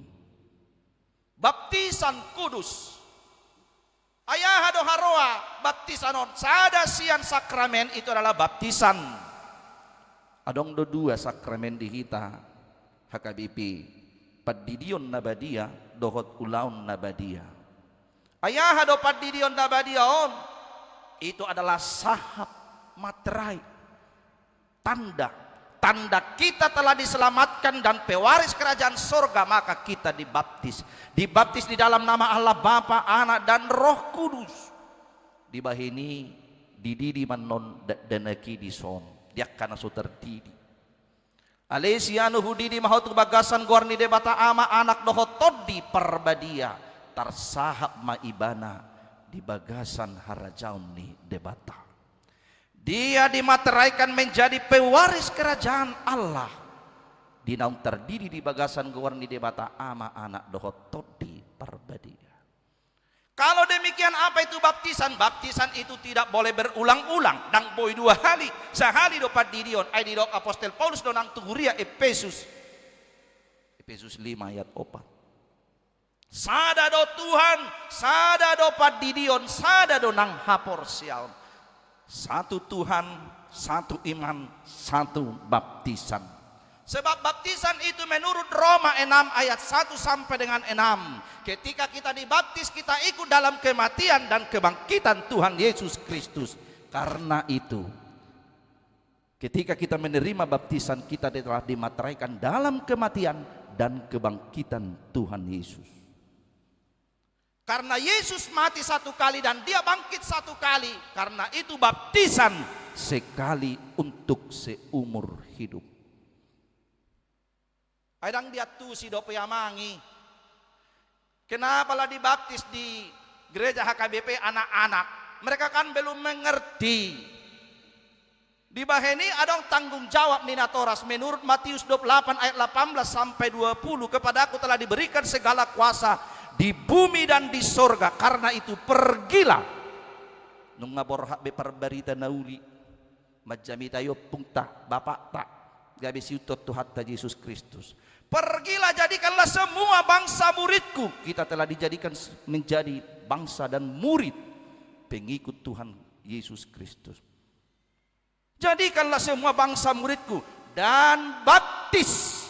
Baptisan kudus. Ayah hado haroa baptisanon. Sada sian sakramen itu adalah baptisan. Adong do dua sakramen di kita HKBP. Padidion nabadia dohot ulaun nabadia. Ayah hado padidion nabadion itu adalah sahab materai tanda kita telah diselamatkan dan pewaris kerajaan surga maka kita dibaptis di dalam nama Allah Bapa Anak dan Roh Kudus di bahini dididi manon deneki di son dia karena so tertidi Alesiano hudidi mahotu bagasan guarni debata ama anak dohotod di perbadia tarsahap maibana di bagasan harajaun ni debata. Dia dimateraikan menjadi pewaris kerajaan Allah. Dinaung terdiri di bagasan guarni debata ama anak dohotod di perbadia. Kalau demikian apa itu baptisan? Baptisan itu tidak boleh berulang-ulang. Dang boy 2 kali. Sehali dapat didion. Ay didok Apostel Paulus donang tuhuria Efesus 5 ayat 4. Sada do Tuhan, sada do padidion, sada do nang hapor siaon. Satu Tuhan, satu iman, satu baptisan. Sebab baptisan itu menurut Roma 6 ayat 1 sampai dengan 6. Ketika kita dibaptis, kita ikut dalam kematian dan kebangkitan Tuhan Yesus Kristus. Karena itu, ketika kita menerima baptisan, kita telah dimateraikan dalam kematian dan kebangkitan Tuhan Yesus. Karena Yesus mati 1 kali dan dia bangkit 1 kali. Karena itu baptisan sekali untuk seumur hidup. Adang dia tuh si dope yamangi. Kenapa lah dibaptis di gereja HKBP anak-anak? Mereka kan belum mengerti. Di baheni ada tanggung jawab Nina Toras menurut Matius 28 ayat 18 sampai 20. Kepadaku telah diberikan segala kuasa di bumi dan di sorga. Karena itu pergilah. Nung ngabor hak beperbarita nauli. Majamita yo pungta bapak tak. Gabi siutot Tuhan Yesus Kristus. Pergilah jadikanlah semua bangsa muridku. Kita telah dijadikan menjadi bangsa dan murid pengikut Tuhan Yesus Kristus. Jadikanlah semua bangsa muridku dan baptis.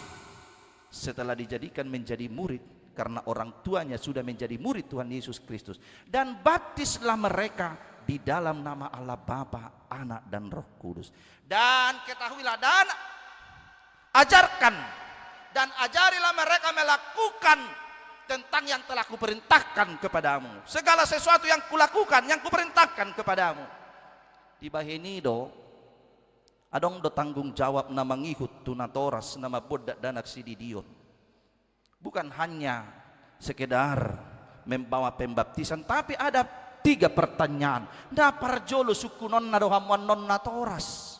Setelah dijadikan menjadi murid karena orang tuanya sudah menjadi murid Tuhan Yesus Kristus. Dan baptislah mereka di dalam nama Allah Bapa, Anak dan Roh Kudus. Dan ketahuilah dan ajarkan dan ajarilah mereka melakukan tentang yang telah kuperintahkan kepadamu. Segala sesuatu yang kulakukan, yang kuperintahkan kepadamu. Di bahini do, adong do tanggung jawab nama ngihut tunatoras nama bodak danak sididion. Bukan hanya sekedar membawa pembaptisan, tapi ada 3 pertanyaan. Da parjolo sukunon na dohamuan non natoras.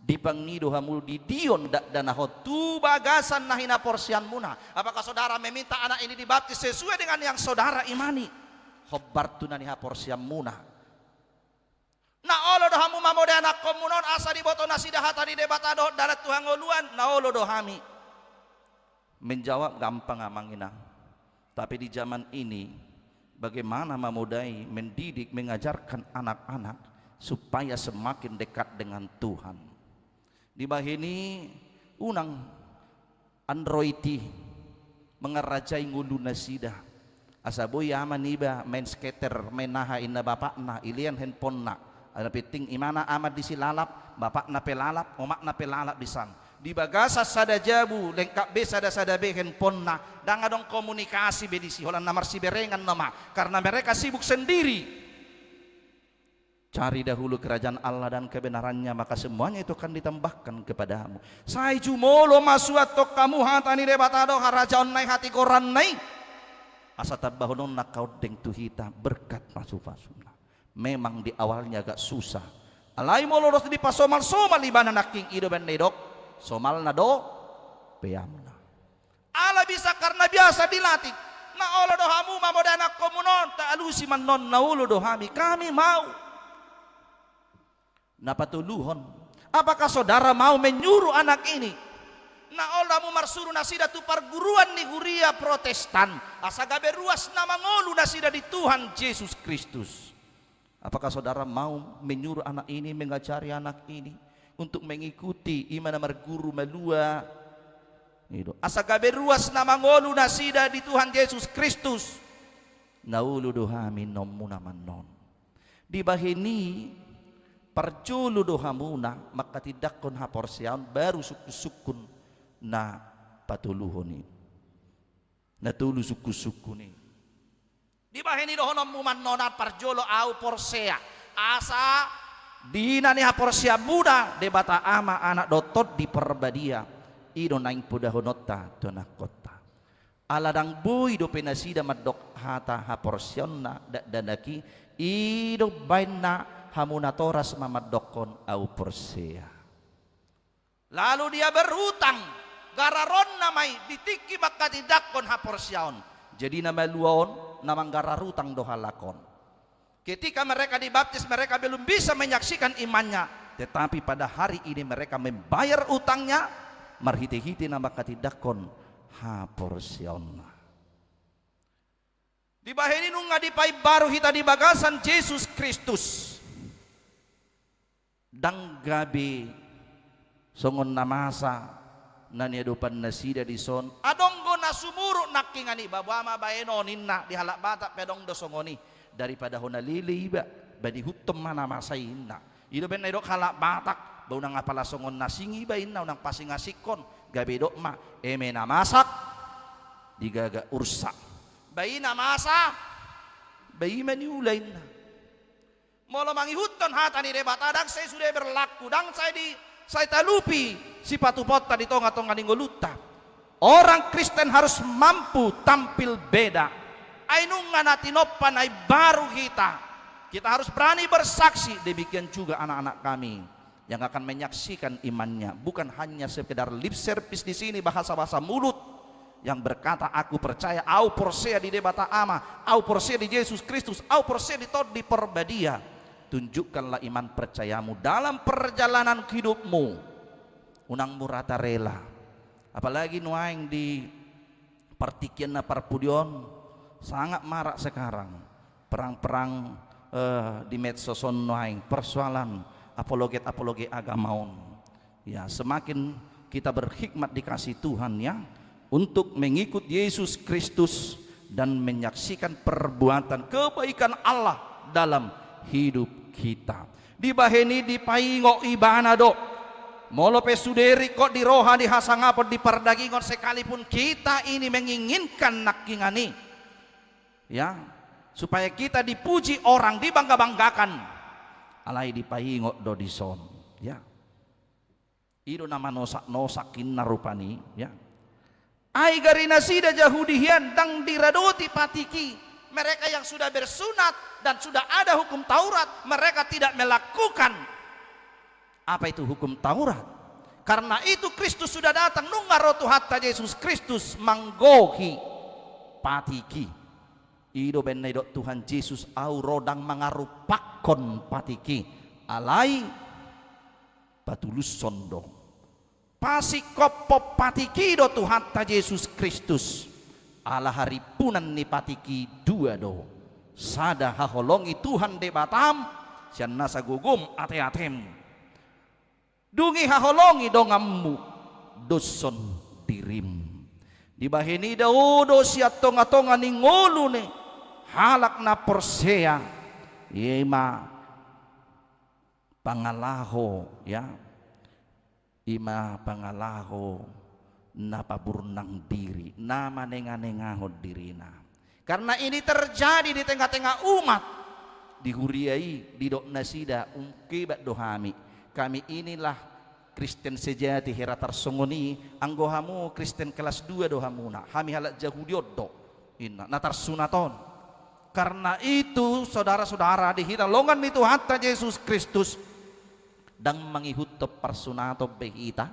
Di pangnido hamu di dion dan tu bagasan nahina porsian muna. Apakah saudara meminta anak ini dibaptis sesuai dengan yang saudara imani? Hobbartu naniha porsian muna. Na olo do hamu mamode anak komunon asa di boto nasida hatani debatado dalat Tuhan ngoluan na olo do hami. Menjawab gampang amangina. Tapi di zaman ini bagaimana memudai, mendidik, mengajarkan anak-anak supaya semakin dekat dengan Tuhan. Di bahini unang androidi mengerajai ngulu nasida asaboy yaman iba main skater main naha inna bapak na ilian handphone na ada piting imana amat disilalap bapak na pelalap omak na pelalap disan di bagasa sada jabu lengkap be sada be handphone na dang adong komunikasi bedisi holan namar si berengan nama karena mereka sibuk sendiri. Cari dahulu kerajaan Allah dan kebenarannya, maka semuanya itu akan ditambahkan kepadamu. Sai jumolo masuat tok kamu hatani debatado harajaon nai hati koran nai. Asa tabahonon nakau deng tuhita berkat pasu-pasuna. Memang di awalnya agak susah. Alai moloros di pasomal somal ibana naking ido ben nedok. Somal nado peyamna. Allah bisa karena biasa dilatih. Na olo dohamu mamodana komunon ta alusi manon naulo dohami kami mau. Napatuluhon. Apakah saudara mau menyuruh anak ini? Na oldamu marsuru nasida tu perguruan ni huria Protestan. Asagabe ruas nama ngolu nasida di Tuhan Yesus Kristus. Apakah saudara mau menyuruh anak ini, mengajari anak ini untuk mengikuti imana marguru malua? Asagabe ruas nama ngolu nasida di Tuhan Yesus Kristus. Naulu dohami nomuna manon. Di bahini parjulu dohamuna maka tidak kon haporsian baru sukun na patuluhoni na tulu sukuni di bahini dohonom muman nona parjolo au porsea asa dina ni haporsia muda debata ama anak dotot di perbadia ido naing pudahonota tonakota aladang bui do penasida madok hata haporsionna dadaki ido baina hamunatoras mamadokon au porsea. Lalu dia berhutang gararon namai ditiki makatidakon haporsiaon. Jadi nama luon namang gararutang dohalakon. Ketika mereka dibaptis mereka belum bisa menyaksikan imannya, tetapi pada hari ini mereka membayar utangnya marhiti-hiti nama katidakon haporsiaon. Di bahini nunga di pai baru hita di bagasan Yesus Kristus. Dang gabi songon namasa nani adupan nasida di son adonggo nasumuru nakingani babama baeno ninna di halak batak pedong do songoni daripada hona lili iba badi hutum mana masa inna ido ben idok halak batak bau nang apala songon nasingi ba inna nang pasingasikon gabi dok ma emena masak digaga ursa bayi na masa bayi mani ulain na molo mangihuton hata ni debat adang saya sudah berlaku dang saya talupi si patupota di tonga-tonga ninggoluta. Orang Kristen harus mampu tampil beda. Ainungan natinopan ay baru kita harus berani bersaksi. Demikian juga anak-anak kami yang akan menyaksikan imannya, bukan hanya sekedar lip service di sini bahasa-bahasa mulut yang berkata aku percaya au porsea di debata ama, au porsea di Yesus Kristus, au porsea di Tod di Perbadia. Tunjukkanlah iman percayamu dalam perjalanan hidupmu. Unang murata rela. Apalagi nuaing di partikian na parpudion sangat marak sekarang. Perang-perang di medsoson nuaing persoalan apologet agamaon. Ya, semakin kita berhikmat dikasih Tuhan ya untuk mengikut Yesus Kristus dan menyaksikan perbuatan kebaikan Allah dalam hidup kita. Di baheni di paingo ibana do molope suderi kok di roha di hasangapot di perdagingon sekalipun kita ini menginginkan nakingani ya supaya kita dipuji orang dibangga-banggakan alai di paingo do di son ya ido nama nosakin narupani ya ai garina sida jahudihian dang diradoti patiki mereka yang sudah bersunat dan sudah ada hukum Taurat, mereka tidak melakukan. Apa itu hukum Taurat? Karena itu Kristus sudah datang nungarotu hatta Yesus Kristus manggohi patiki. Ido benedok Tuhan Yesus au rodang mangarupakon patiki. Alai patulus sondo. Pasikopo patiki do Tuhan hatta Yesus Kristus. Ala hari punan ni patiki dua do sada haholongi Tuhan de batam sian nasa gugum ate-atem dungi haholongi dongammu doson dirim di bahini daudo siat tonga-tonga ni ngolu ne halak na porsea yema pangalaho ya ima pangalaho napaburnang diri nama nenga-nengahod dirina karena ini terjadi di tengah-tengah umat dihuriai di dok nasida umkibat dohami kami inilah Kristen sejati heratar songoni anggohamu Kristen kelas 2 dohamuna hami halak jahudioddo inna natar sunaton karena itu saudara-saudara dihita longan itu hatta Yesus Kristus dan mengihut persunato behita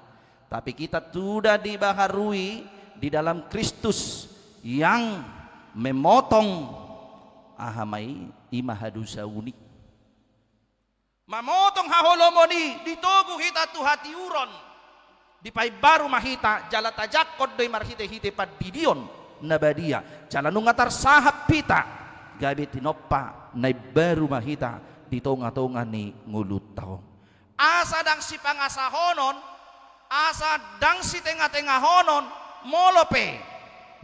tapi kita sudah dibaharui di dalam Kristus yang memotong ahamai imahadusauni memotong haholomoni ditogu hita tuhati uron di pai baru mahita jala tajakod doi marhite-hite padidion nabadia jala nungatar sahab pita gabi tinoppa nai baru mahita di tonga-tonga ni ngulut tao asa dang si pangasahonon asa dang si tengah-tengah honon molope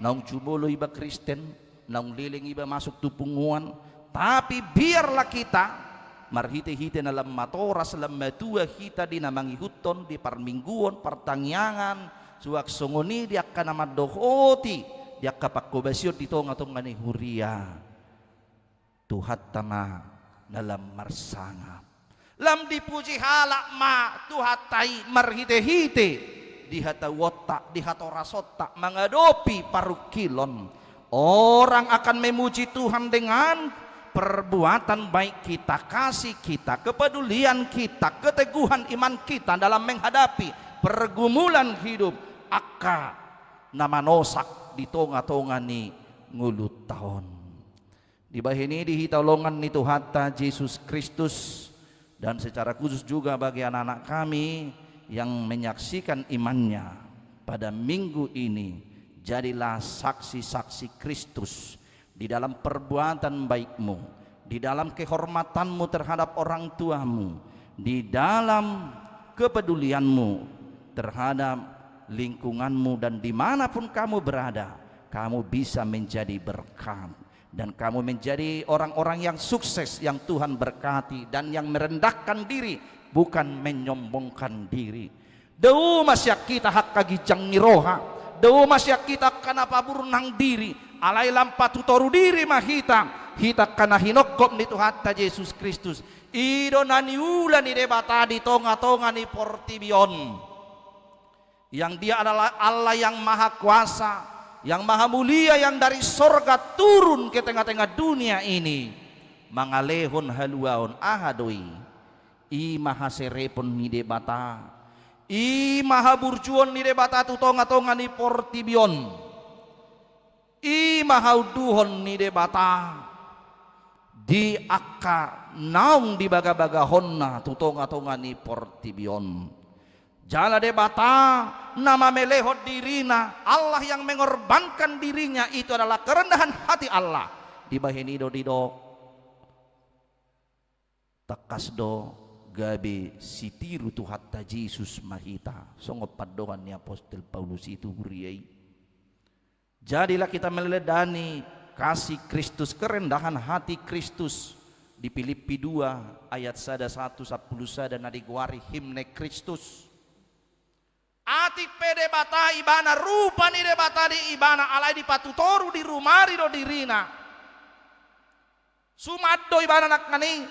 naung cumulo iba Kristen naung liling iba masuk tupunguan tapi biarlah kita marhite-hite na lamatoras lamatua kita di namangihuton di parmingguon pertangyangan suak songoni diak ka namadohoti diak kapakobasyon di tonga-tonga ni huria tuhat tama dalam marsanga lam dipuji halak ma tuhatai marhite-hite di hata wotak, di hata rasotak menghadapi parukilon. Orang akan memuji Tuhan dengan perbuatan baik kita, kasih kita, kepedulian kita, keteguhan iman kita dalam menghadapi pergumulan hidup. Aka nama nosak di tonga-tonga ni ngulut tahun. Di bahini di hitolongan ni Tuhan Yesus Kristus, dan secara khusus juga bagi anak-anak kami yang menyaksikan imannya pada minggu ini, jadilah saksi-saksi Kristus di dalam perbuatan baikmu, di dalam kehormatanmu terhadap orang tuamu, di dalam kepedulianmu terhadap lingkunganmu, dan dimanapun kamu berada, kamu bisa menjadi berkat, dan kamu menjadi orang-orang yang sukses yang Tuhan berkati, dan yang merendahkan diri bukan menyombongkan diri. Deu masya kita hak kagijang ngiroha, deu masya kita kanapa burnang diri, alai lampatu toru diri mahita, hita kana hinokop ni Tuhan Yesus Kristus. Ido naniula ni debata di tonga-tonga ni portibion. Yang dia adalah Allah yang maha kuasa, yang maha mulia, yang dari sorga turun ke tengah-tengah dunia ini, mangalehon haluaon ahadoi, i maha serepon ni debata, i maha burjuon ni debata tu tonga-tonga ni portibion, i maha uduhon ni debata, di akka naung di baga-baga honna tu tonga-tonga ni portibion. Jala debata nama melehot dirina, Allah yang mengorbankan dirinya itu adalah kerendahan hati Allah. Di bahinido dido takasdo gabe sitiru tu hatta Yesus mahita songop padohan ni Apostel Paulus itu huriai. Jadilah kita meledani kasih Kristus, kerendahan hati Kristus. Di Filipi 2 ayat 1:10 dan nadiguari himne Kristus. Atik pede bata ibana rupa ni debata di ibana alai di patutoru di rumari do dirina. Sumaddo ibana nak nani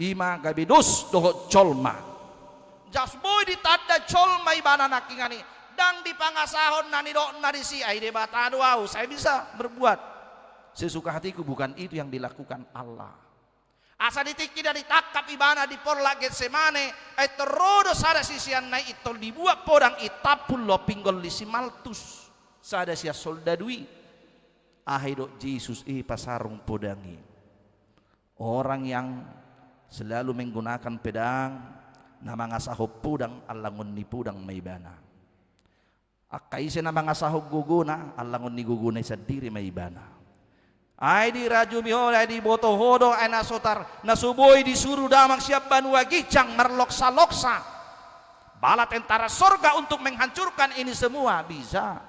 ima gabidus doho colma. Jasboy di tanda colma ibana nak ngani. Dang di pangasahon nani do nani si ai debata doau saya bisa berbuat sesuka hatiku, bukan itu yang dilakukan Allah. Asa ditiki dari takap ibana di porla Getsemane ay terodo sada sisian na itol dibuat podang itapul lo pinggol di Maltus sada sia soldadui ahay do Jesus pasarung podangi. Orang yang selalu menggunakan pedang na mga sahop pudang alangon ni pudang may ibana. Akaise na mga sahop guguna alangon ni guguna sa diri may ibana. Ay di raju mihol, ay di boto hodo, ay nasotar, nasuboy disuruh damang siap banua gicang merloksa-loksa. Bala tentara sorga untuk menghancurkan ini semua bisa.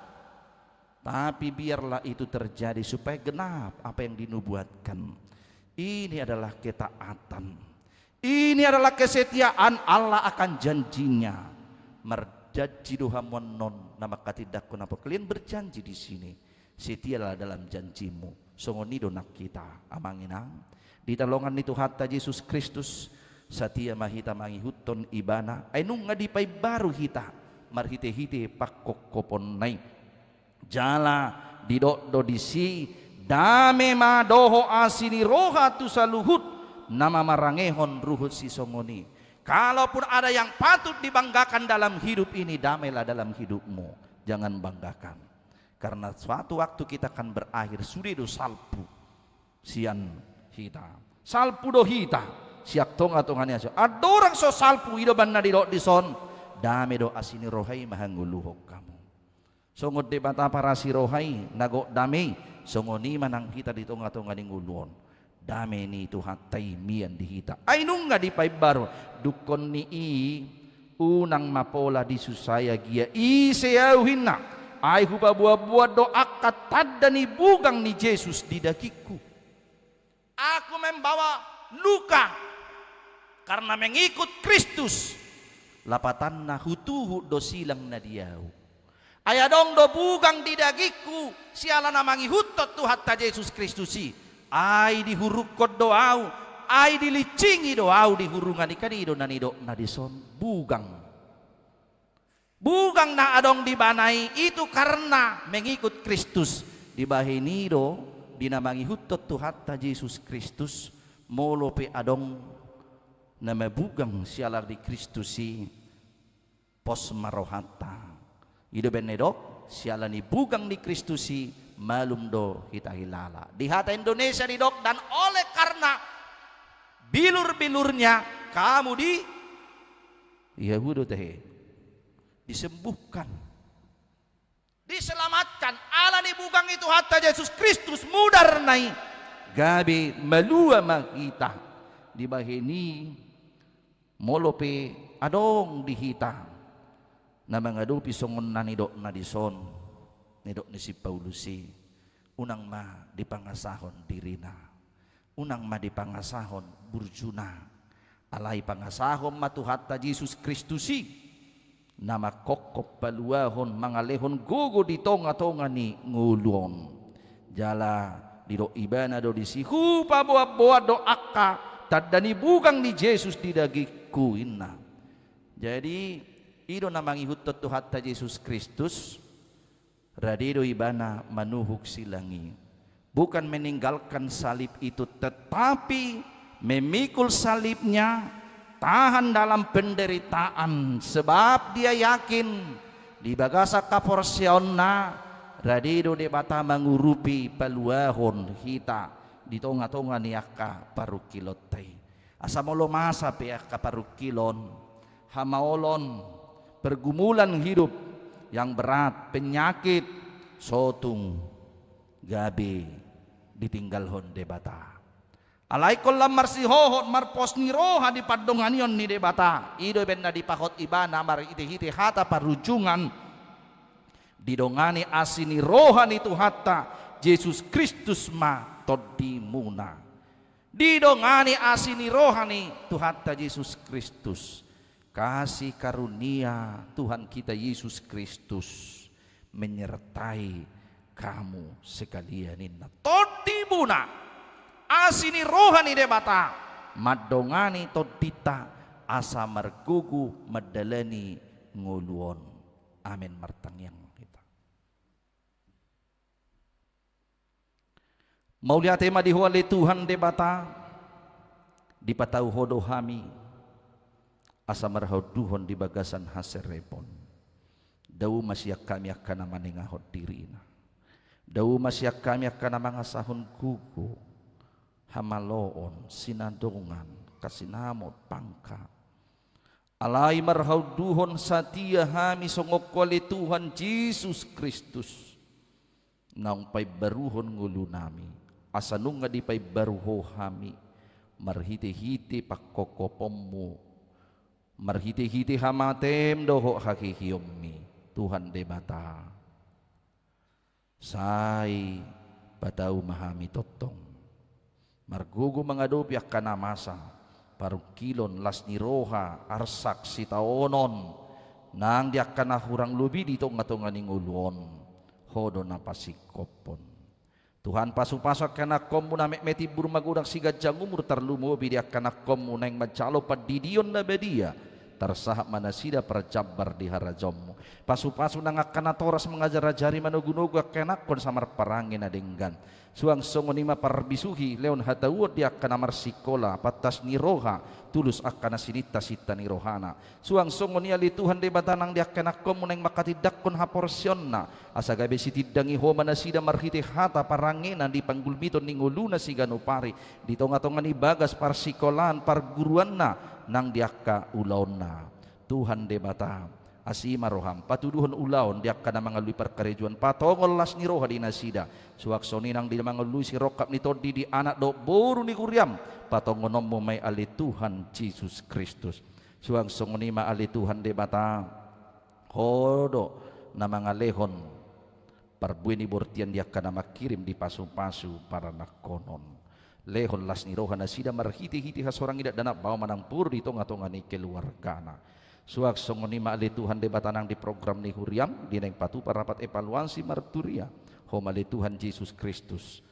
Tapi biarlah itu terjadi supaya genap apa yang dinubuatkan. Ini adalah ketaatan. Ini adalah kesetiaan Allah akan janjinya. Merjanji dohamuan non nama katidak kenapa kalian berjanji di sini. Setialah dalam janjimu. Songonido nak kita amanginang di talongan ni Tuhan Yesus Kristus satia mahita mangihuton ibana ay nung ngadipay baru hita marhite-hite pakokopon nay jala dido disi dame madoho asini roha tu saluhut nama marangehon ruhut si songoni. Kalaupun ada yang patut dibanggakan dalam hidup ini, damailah dalam hidupmu, jangan banggakan. Karena suatu waktu kita akan berakhir sudah do salpu sian hita salpu do hita siak tonga-tonganya so ada orang so salpu ido banna di do dison dame do asini rohai mahanguluhok kamu songot de bata para si rohai nago dame songoni manang hita di tonga-tonga ning uluon dame ni itu hatai mian di hita ay nung nga di paibaro dukon ni unang mapola di susaya gia seauhin na ay huba buah-buah doa katad ni bugang ni Yesus di dakiku. Aku membawa luka karena mengikut Kristus. Lapatan na hutuhu do silang na diyaw. Ayadong do bugang di dakiku siala na mangihutot Tuhan ta Yesus Kristusi. Ay dihurukot doaw, ay dilicingi doaw dihurungan ikanido nanido nadison bugang. Bukan na adong dibanai itu karena mengikut Kristus. Di bahinido dinamangi hutot Tuhatta Yesus Kristus molope adong na mabugang sialar di Kristusi pos marohata. Ido benedok sialani bugang di Kristusi malum do kita hilala. Di hata Indonesia di dok, dan oleh karena bilur-bilurnya kamu di Yahudo teh disembuhkan, diselamatkan. Allah dibugang itu hatta Yesus Kristus mudar nai gabe malua makita di bahini molope adong dihita na mangadupi songon na nidok na dison nidok ni si Paulusi unang ma dipangasahon dirina, unang ma dipangasahon burjuna alai pangasahon matuhatta Yesus Kristusi nama kokop paluahon mangalehon gogo di tonga-tonga ni ngulon jala di do ibana do disihu paboa-boa do akka tadani bugang ni Yesus di dagiku inna. Jadi ido namangi hutot Tuhatta Yesus Kristus radido ibana manuhuk silangi, bukan meninggalkan salib itu tetapi memikul salibnya, tahan dalam penderitaan, sebab dia yakin di bagasa kaporsionna radido de bata mangurupi paluahon hita di tonga-tonga niaka parukilotai asa molo masa peaka parukilon hamaolon pergumulan hidup yang berat, penyakit sotung gabe ditinggalhon de bata alai kollam marsihohot marpos ni roha di padonganion ni debata ido benda di pahot ibana mar ite hata parujungan didongani asini roha ni Tuhatta Yesus Kristus ma todimuna didongani asini roha ni Tuhatta Yesus Kristus kasih karunia Tuhan kita Yesus Kristus menyertai kamu sekalian inna todimuna asini rohani debata madongani todita asa margugu madalani nguluon. Amin martangyang kita. Maulia tema dihuali Tuhan debata dipatau hodo hami asa marhauduhon di bagasan haserepon. Dau masyak kami akan maningahod dirina. Dau masyak kami akan mangasahon gugu hamaloon sinadongan kasinamot pangka alai marhauduhon satia hami songok wali Tuhan Yesus Kristus naung pay baruhon ngulu nami asanung nga di pay baruho hami marhiti-hiti pakkokopommu marhiti-hiti hamatem doho hakihiyommi Tuhan debata say patau mahami totong margugu mangadupi akkana masa parukilon las niroha arsak sitaonon nang di akkana hurang lubi di tonga-tonga ninguluon hodo na pasikopon Tuhan pasu-pasu akkana komu na meti burmagudak sigad jangumur tarlumobi di akkana komu nang macalo padidion na bedia tarsahap manasida percabar di harajommu pasu-pasu nang akkana toras mengajar-ajari manugunugu akkana kon samar parangin adenggan suang songonima parbisuhi leon hatawud di akkana marsikola patas niroha tulus akkana sinita sita nirohana suang songonia li Tuhan de batanang di akkana komu nang makatidakkon haporsionna asa gabe sitidangi ho manasida marhite hata parangina di panggulbiton ninguluna siganupari di tonga-tonga ni bagas parsikolan parguruanna nang diakka ulaonna Tuhan de bata asima roham patuduhon ulaon diakka na mga lui perkarejuan patongol las ni roha di nasida suwaksoni nang di mga lui si rokap ni todi di anak do boru ni kuryam patongonom mo may ali Tuhan Yesus Kristus suwang songoni ma ali Tuhan de bata hodo na mga lehon parbuini bortian diakka na makirim di pasu-pasu para nakonon lehon las ni roha nasida marhiti-hiti hasorang idat dana bawa manang pur di tonga-tonga ni keluargana suak songoni maali Tuhan de batanang di program ni huriam di neng patu parapat evaluasi marturia homali Tuhan Yesus Kristus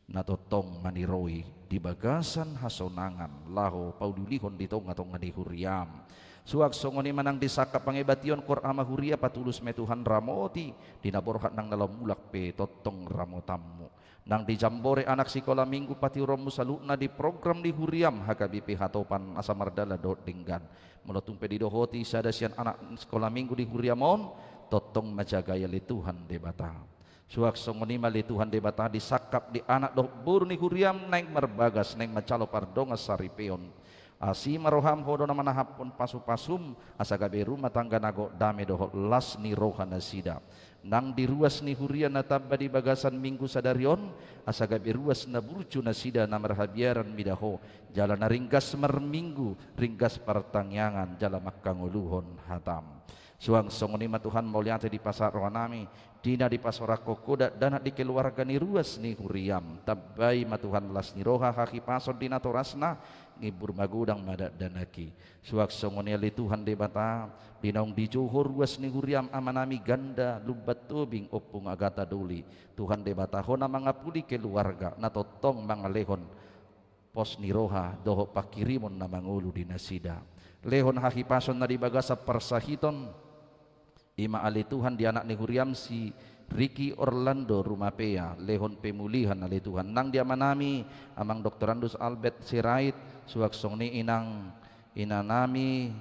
natotong maniroi di bagasan hasonangan laho paudulihon di tonga-tonga ni huriam Suak songoni manang disakap pangibation kor ama huria patulus me Tuhan ramoti dinaborhat nang dalam mulak pe totong ramotammu nang dijambore anak sekolah minggu pati romu salukna di program di huriam HKBP hatopan asamardala dot dinggan molotung pe didohoti sadasian anak sekolah minggu di huriamon totong majagaya li Tuhan debata suak songoni mali Tuhan debata disakap di anak doh bur ni huriam naik merbagas naik macalo pardonga saripeon asi maroham hodo nama nahapun pasu-pasum asagabe rumah tangga nago dame dohot las ni rohana sida nang diruas ni huria natabba di bagasan minggu sadarion asagabe ruas na burcu na sida na marhabiaran midaho jalan na ringgas merminggu ringgas partangyangan jala makkanguluhon hatam suang songoni Tuhan mauliate di pasar rohanami dina di pasorako koda dana di keluarga ni ruas ni huriam tabai Tuhan las ni roha haki pasor dina torasna ngibur magudang madat danaki suak songoni ali Tuhan debata dinaung di johor ruas ni huriam amanami ganda lubat tubing opung agata duli Tuhan debata hona mangapuli keluarga natotong mangalehon pos ni roha doho pakirimon na mangulu dinasida lehon haki pason na di bagasa persahiton ima ali Tuhan di anak ni huriam si Ricky Orlando Rumapea lehon pemulihan ali Tuhan nang dia manami amang Dr. Andus Albert Sirait suak song ni inanami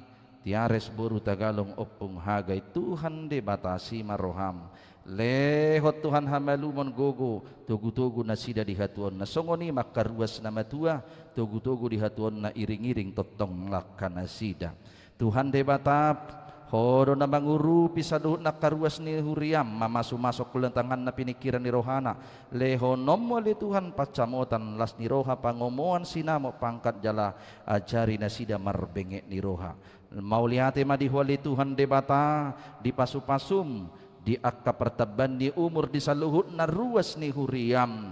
tiares buru Tagalong opung hagay Tuhan de batasi maroham lehot Tuhan hamalumon gogo tugu-tugu na sida di hatuan na songoni makaruas na matua tugu-tugu di hatuan na iring-iring totong lakana sida Tuhan de batap hodo na manguru pisado na karuas ni huriam mamasu-masok kulantangan na pinikiran ni rohana lehonom wali Tuhan pacamotan las ni roha pangomoan sinamo pangkat jala ajari na sida marbenge ni roha maulihate madihwali Tuhan debata di pasu-pasum di akka pertaban ni umur di saluhut na ruas ni huriam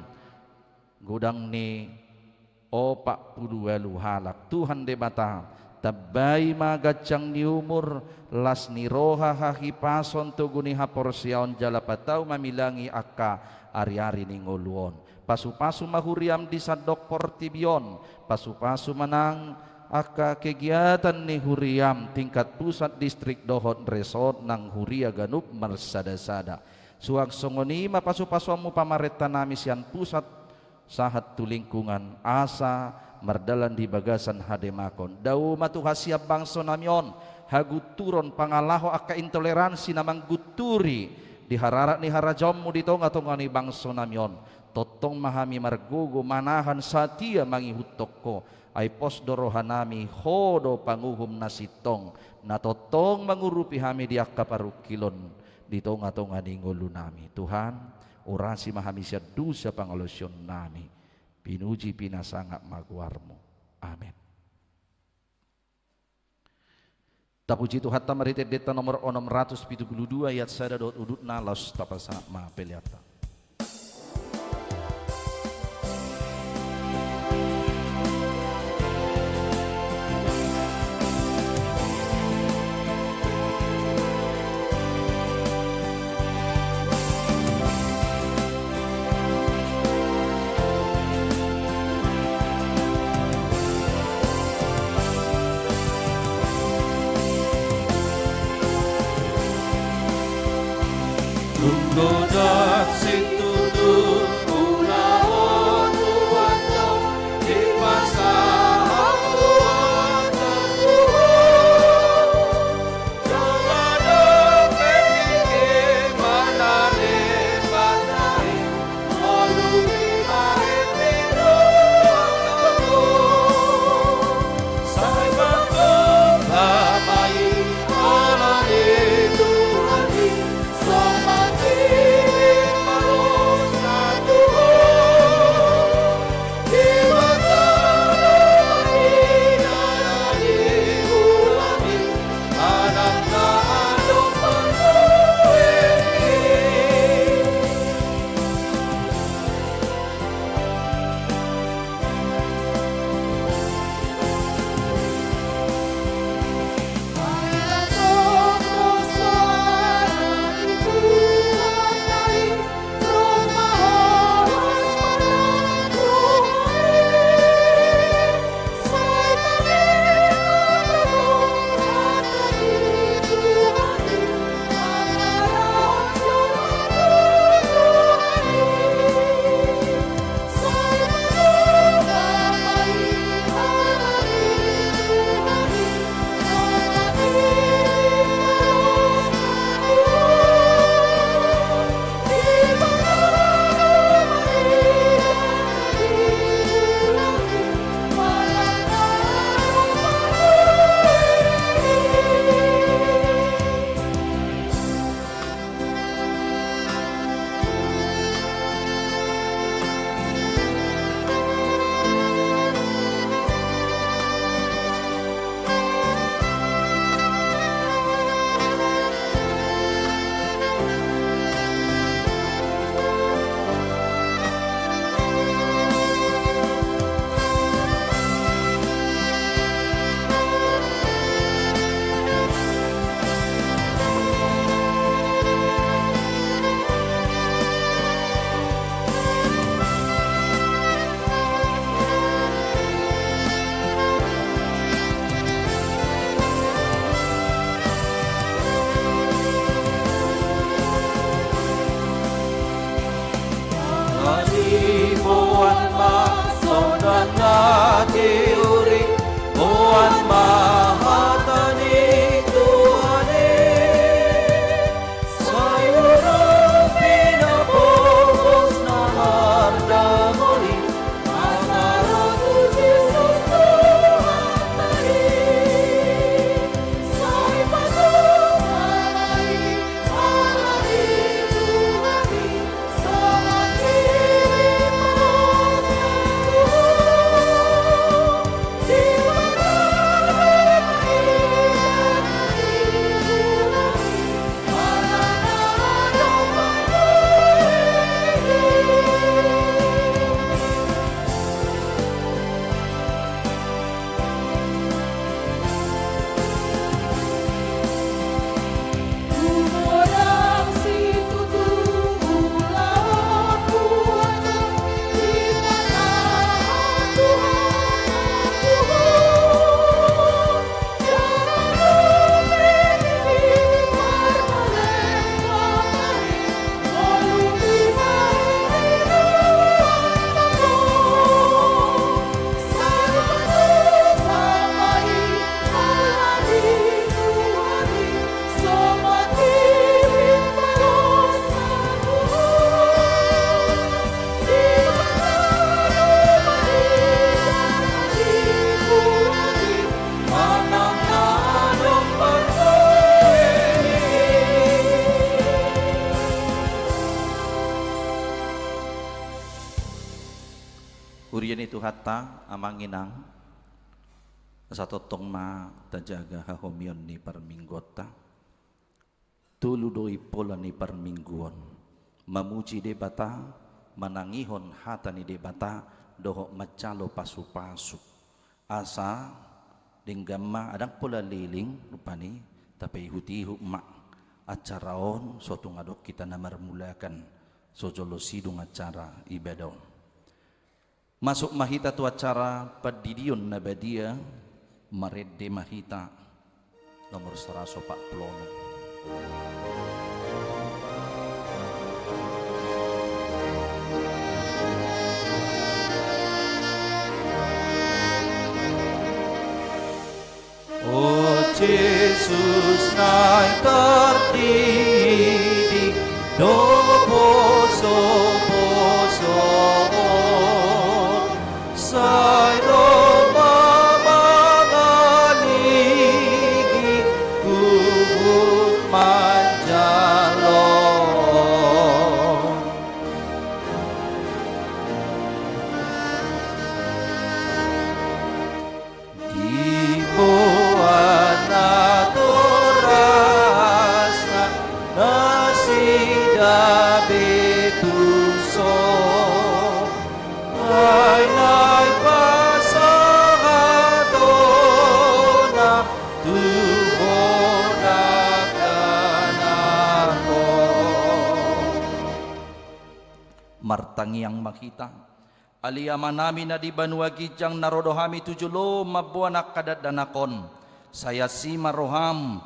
gudang ni opak puluwalu halak Tuhan debata tabay magacang ni umur las ni roha hahipason tuguni haporsiaon jalapataw mamilangi akka ari-ari ni nguluon pasu-pasu mahuriam di sadok portibion pasu-pasu manang akka kegiatan ni huriam tingkat pusat distrik dohot resort nang huria ganup marsada-sada suag songoni mapasu-pasu amu pamareta nami sian pusat sahat tu lingkungan asa mardalan di bagasan hademakon dau matu hasiap bangso namion haguturon pangalaho aka intoleransi namang guturi dihararat ni harajommu di tonga-tonga ni bangso namion totong mahami margugo manahan satia mangihutokko ay pos dorohanami hodo panguhum nasitong na totong mangurupi hami di akka parukilon di tonga-tonga ni ngulu nami Tuhan orasi mahami siya dusa pangalosyon nami pinuji pinasangap maguarmu. Amin. Tapuji Tuhan tamaritet deta nomor 672 ayat sada dot udutna los tapasa ma peliata. Godak situdur ulaon uwato di pasahap uwatan Tuhan Jomado petike manale badai Olumi mahet biru waktu Sampai bantung lamai olani Tuhani Somati Maro Urian itu hatta amanginang satu tong ma tajaga hahomion ni parminggota tulu doi pola ni parmingguon mamuji debata manangihon hata ni debata doho macalo pasu-pasu asa dinggamma adang pola liling rupani tapi hutihu mak acaraon suatu ngadok kita namarmulakan sojolo sidung acara ibadah masuk mahita tu acara padidion nabadia marede mahita nomor 140. Oh Yesus naik terdidik do poso-poso sai Roma magaligi kubuk manjalon di martangiang makita aliyama nami na di banua gijang narodohami tujulo mabuanak kadat danakon saya si maroham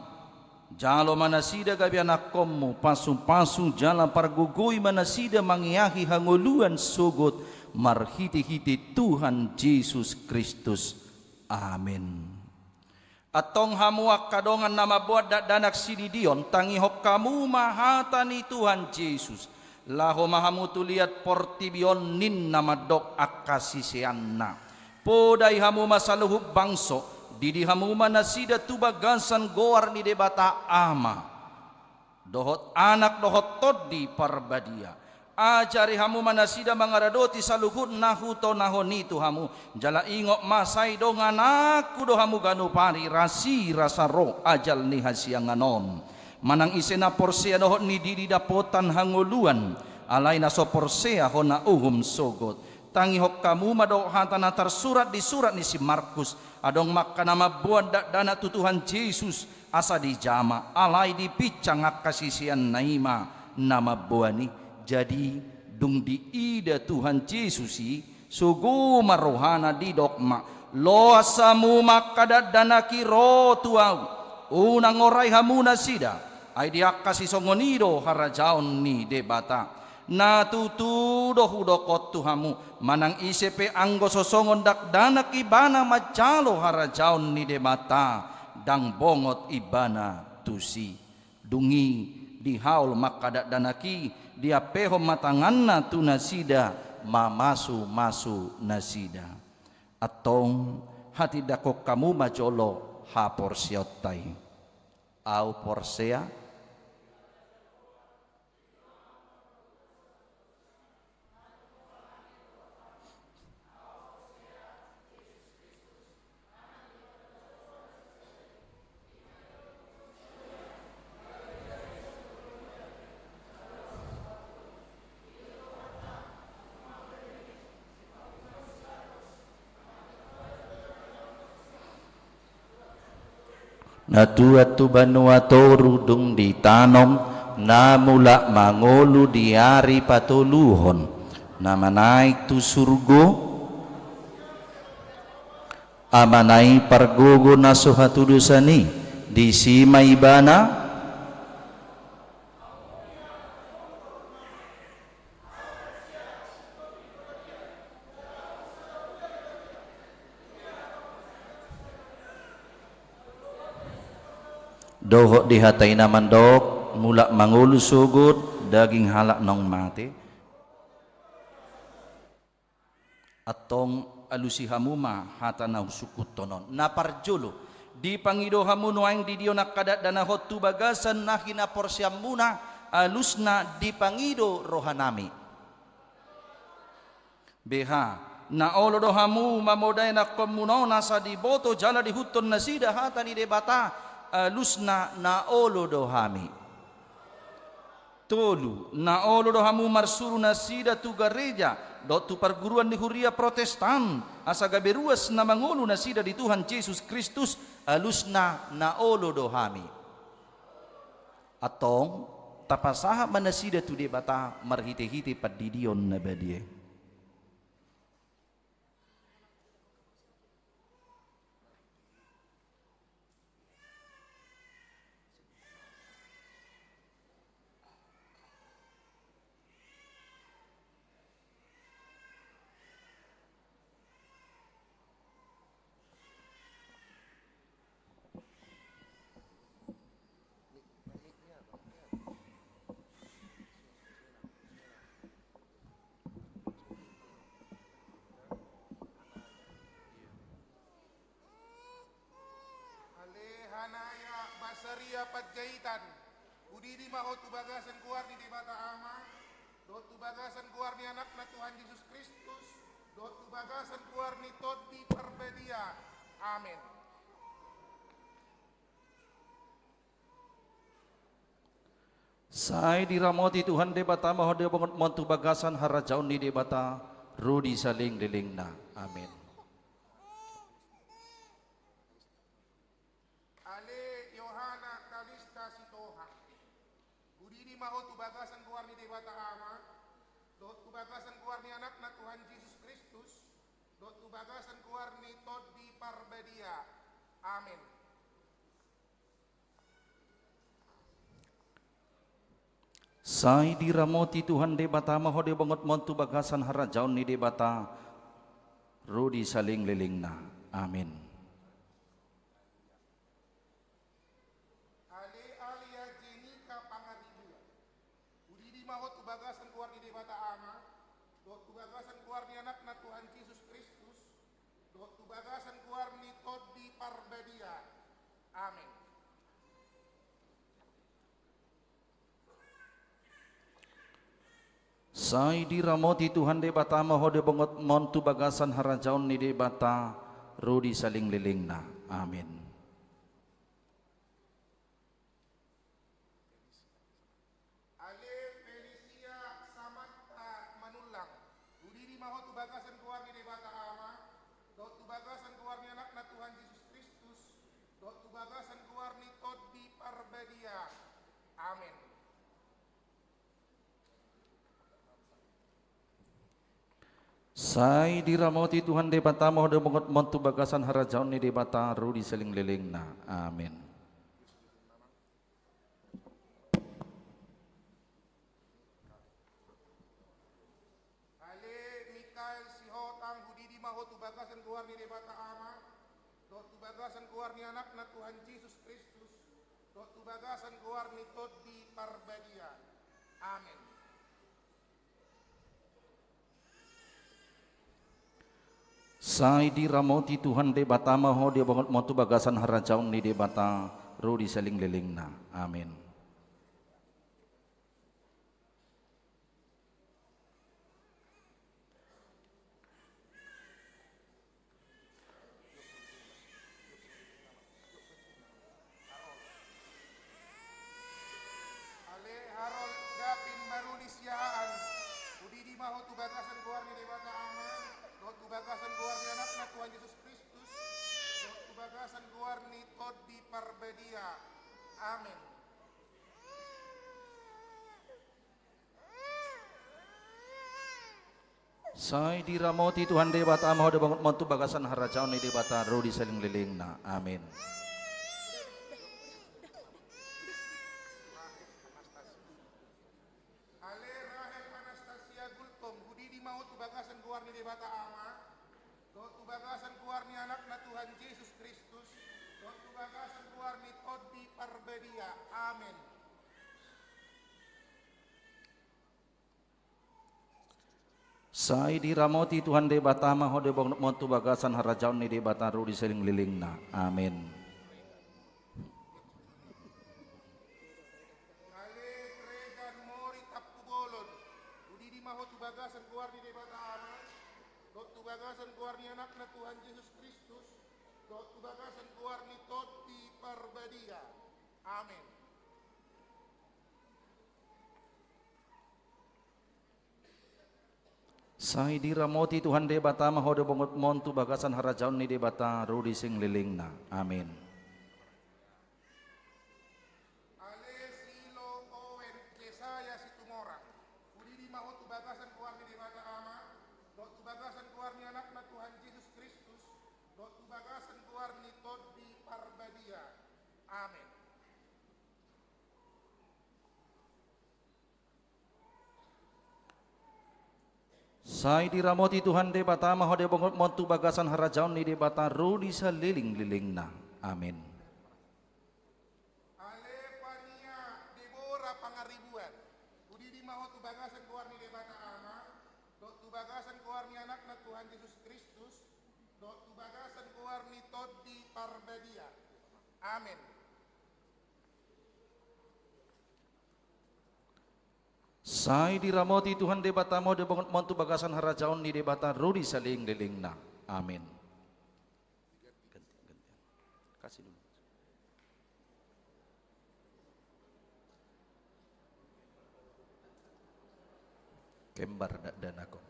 jalo manasida gabi anakommu pasu-pasu jala pargugui manasida mangiahi hanguluan sugut marhiti-hiti Tuhan Yesus Kristus amin. Atong hamuak kadongan nama buat danak sididion tangihok kamu mahatani Tuhan Yesus laho mahamu tuliat portibion nin nama dok akasisianna podai hamu masaluhub bangso didi hamu manasida tubagasan goar ni debata ama dohot anak dohot todi parbadia ajari hamu manasida mangaradoti saluhut nahuto nahoni tu hamu jala ingok masai dongan aku do hamu ganupari rasi rasa roh ajal ni hasianganon manang isena porsea dohot ni didi dapotan hanguluan alai na so porsea hona uhum sogot tangi hok kamu madok hatana tersurat di surat ni si Markus adong makka nama buat dana tutuhan Yesus asa di jama alai di picang akasisian naima nama buani jadi dung di ida Tuhan Yesusi sugu marohana di dokma lo asamu makka dana kiro tuau unang orai hamuna sida ay diak kasi songonido harajaon ni debata na tutudo hudokot tuhamu manang isepe anggo sosongon dak danak ibana macalo harajaon ni debata dang bongot ibana tusi dungi di haul makadak danaki dia peho matanganna tu nasida masu nasida atong hati dakok kamu majolo ha porsiotai au porsea Natuatu banuato rudung ditanom namula mangolu diari patuluhon nama naik tu surgo amanai pargogo nasuhatu dosani di sima ibana dohok dihatai naman dok mula mangulu sugut daging halak nong mati atong alusi hamuma hatana usukut tonon naparjolo di pangido hamu nuaing di dio nakadat dana hotu bagasan nahina porsiam muna alusna di pangido rohanami beha na olo do hamu mamodai na komunona sa di boto jala di huton na sida hata ni debata lusna na olo do hami. Tolu na olo do hamu marsuru na sida tu gereja do tu perguruan di huria protestan asa gaberuas na mangulu na sida di Tuhan Yesus Kristus lusna na olo do hami. Atong tapasaha manasida tu debata marhite-hite padidion na badie. Hanaya Basaria Padjaitan Udidi Mahot Tubagasan Kuar di Debata Ama Dot Tubagasan Kuar ni anak na Tuhan Yesus Kristus Dot Tubagasan Kuar ni Todi Perbedia. Amin. Sai diramoti Tuhan debata mahode bangun montu bagasan harajaun ni debata rudi saling lilingna. Amin. Ale Yohana Kalista Sitoha Udidi Mahot Tubagasan Kuar ni Debata Ama Dot Tubagasan Kuar ni anak na Tuhan Yesus Kristus Dot Tubagasan Kuar ni Todi Perbedia. Amin. Sai diramoti Tuhan debata mahode bangun montu bagasan harajaun ni debata rudi saling lilingna. Amin. Ale alia jenika pangaribua Udidi Mahot Tubagasan Kuar ni Debata Ama Dot Tubagasan Kuar ni anak na Tuhan Yesus Kristus Dot Tubagasan Kuar ni Todi Perbedia. Amin. Sai diramoti Tuhan debata mahode bangun montu bagasan harajaun ni debata rudi saling lilingna. Amin. Ale Felicia Samantha Manulang Udidi Mahot Tubagasan Kuar ni Debata Ama Dot Tubagasan Kuar ni anak na Tuhan Yesus Kristus Dot Tubagasan Kuar ni Todi Perbedia. Amin. Sai diramoti Tuhan debata mahode bangun montu bagasan harajaun ni debata rudi saling lilingna. Amin. Ale Mikael Sihotang Udidi Mahot Tubagasan Kuar ni Debata Ama Dot Tubagasan Kuar ni anak na Tuhan Yesus Kristus Dot Tubagasan Kuar ni Todi Perbedia. Amin. Sai diramoti Tuhan debata mahode bangun montu bagasan harajaun ni debata rudi saling lilingna. Amin. Ale Harold Gapin Marulis Yahaan Udidi Mahot Tubagasan Kuar ni Debata Ama Dot Tubagasan Kuar ni anak na Tuhan Yesus Kristus Dot Tubagasan Kuar ni Todi Perbedia. Amin. Sai diramoti Tuhan debata mahode bangun montu bagasan harajaun ni debata rudi saling lilingna. Amin. Ale Rahel Anastasia Gultom Udidi Mahot Tubagasan Kuar ni Debata Ama Dot Tubagasan Kuar ni anak na Tuhan Yesus Kristus Dot Tubagasan Kuar ni Todi Perbedia. Amin. Sai diramoti Tuhan debata mahode bangun montu bagasan harajaun ni debata rudi saling lilingna. Amin. Ale Regan Mori Tapugolon Udidi Mahot Tubagasan Kuar ni Debata Ama dok tu bagasan keluar ni anakna Tuhan Yesus Kristus, dok tu bagasan keluar ni Toti Parbedia. Amin. Sai diramoti Tuhan debata mahodo bongot montu bagasan harajaon ni debata rudi sing lilingna. Amin. Ale silo owen cesaya situmora. Udi di maho tu bagasan keluar ni debata ama, dok tu bagasan keluar ni anakna Tuhan Yesus Kristus, dok tu bagasan keluar ni Toti Parbedia. Amin. Sai diramoti Tuhan debata mahode bongot montu bagasan harajaon ni debata rudi sa liling-lilingna. Amin. Ale pania Debora pangaribuan. Udi di maho tu bagasan keluar ni debata ama, dok tu bagasan keluar ni anakna Tuhan Yesus Kristus, dok tu bagasan keluar ni Toti Parbedia. Amin. Sai diramoti Tuhan debata mahode bongot montu bagasan harajaon ni debata rudi sa liling-lilingna. Amin. Kasih dulu. Kembar dan aku.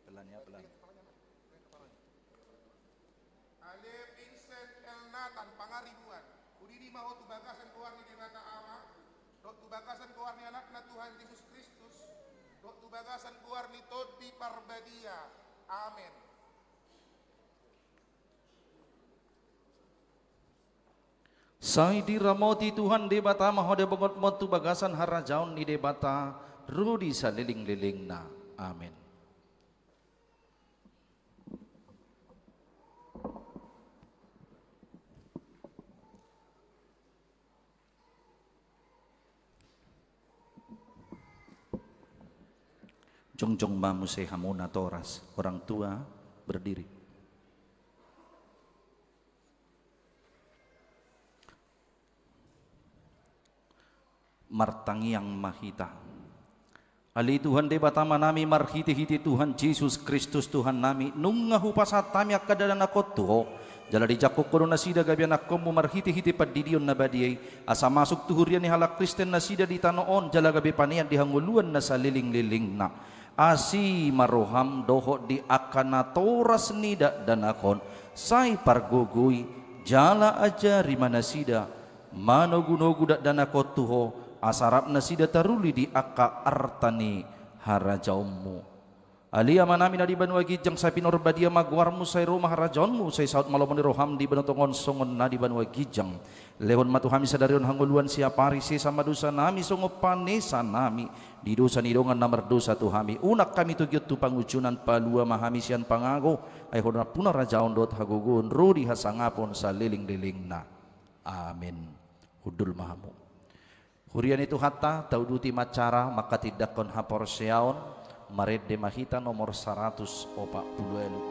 Pelan ya, pelan. Ale Vincent El Nathan pangaribuan. Udi di maho tu bagasan keluar ni debata ama, dok tu bagasan keluar ni anakna Tuhan Yesus Kristus, dok tu bagasan keluar ni Toti Parbedia. Amin. Sai diramoti Tuhan debata mahode bongot montu bagasan harajaon ni debata rudi sa liling-lilingna. Amin. Jongjong mamuse hamuna toras, orang tua berdiri. Martangiang mahita. Ali Tuhan debata manami marhiti-hiti Tuhan Yesus Kristus Tuhan nami nungahu pasatami akadadan ako tuho. Jala di jakok kono nasida gabian akomu marhiti-hiti padidion na badiyay asa masuk tuhurian ni halak Kristen nasida di tanoon jala gabi panian di hanguluan na sa liling-liling na. Asi maroham doho di akana toras nida dan akon say pargugui jala aja rimana sida manogunogu dan akot tuho asarap na sida taruli di aka artani harajaumu. Alia manami na di banwa gijang sa pinorbadia magwarmu say rumah harajaonmu say saut malomoni roham di banotongon songon na di banwa gijang lehon matuhami sa darion hanguluan siya parisi sama dosa nami songo panesa nami di dosa nidongan na merdosa tuhami unak kami tugyot tu pangucunan palua mahami siyan pangago ay hodna puna rajaon dot hagugun rudi hasangapon sa liling-liling na. Amin. Hudul mahamu. Hurian itu hatta tauduti macara maka tidak kon haporsyaon mared de mahita nomor 140 elu.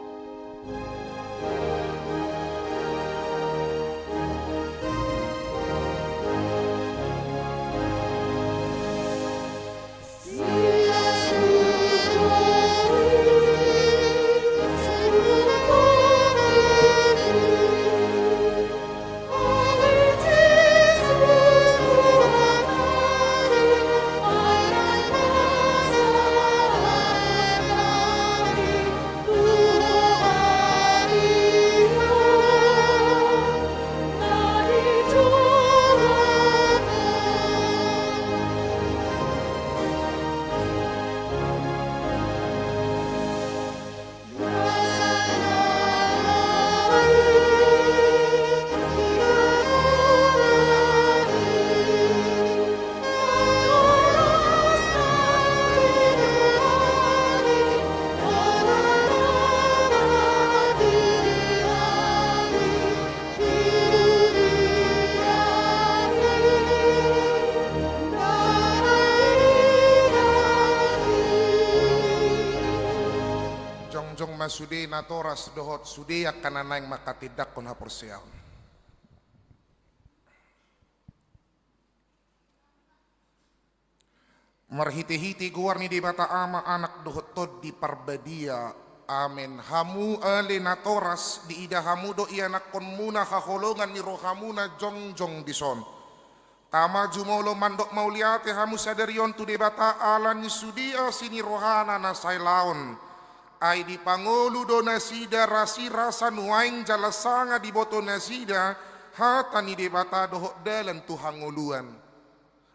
Tuhan jongjong masude na toras dohot sudeyak kananaing makatidak kon haporsiyaon. Marhiti-hiti guar ni di bata ama anak dohot tod di parbadia. Amen. Hamu ale na toras di ida hamu do ianak kon muna haholongan ni rohamu na jongjong dison. Tama jumolo mandok mauliate hamu sadarion tu debata alan ni sudia sini rohana na sailaon. Ay di pangulu do nasida rasi rasa nuaing jalasanga di boto nasida hata ni debata dohok dalan tu hanguluan.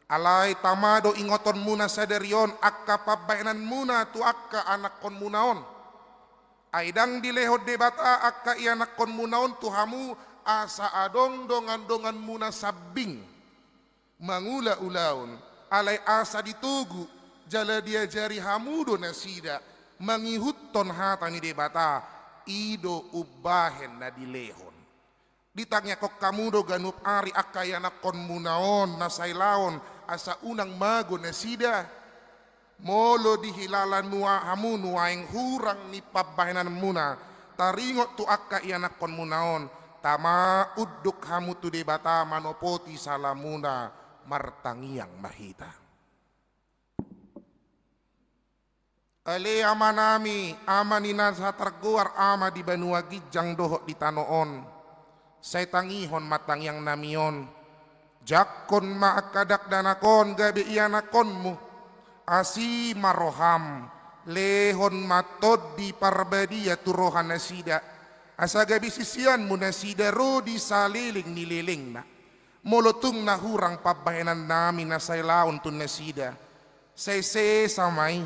Alay tamado ingoton muna sadarion akka pabainan muna tu akka anak kon munaon. Ay dang dilehod debata akka ianak kon munaon tu hamu asa adong dongan muna sabing. Mangula-ulaon alay asa ditugu jala dia jari hamudo nasida mangihutton hata ni debata ido ubahen na dilehon ditanya kok kamudo ganup ari akayana kon munaon nasailaon asa unang mago nasida molo dihilalan nua hamu nuaing hurang ni pabahenan muna taringot tu akka ianak kon munaon tama uduk hamu tu debata manopoti salamuna martangiang mahita. Ale ama nami, ama nina sa terguar ama di Banua Gijang dohok di Tanoon. Say tangihon matangiang namion. Jakon maakadak danakon gabi ianakonmu. Asi maroham, lehon matod di parbadia turohan nasida. Asa gabi sisian mu nasida ro di saliling nililing na. Molotung na hurang pabayanan namin na say laon to nasida. Say samay,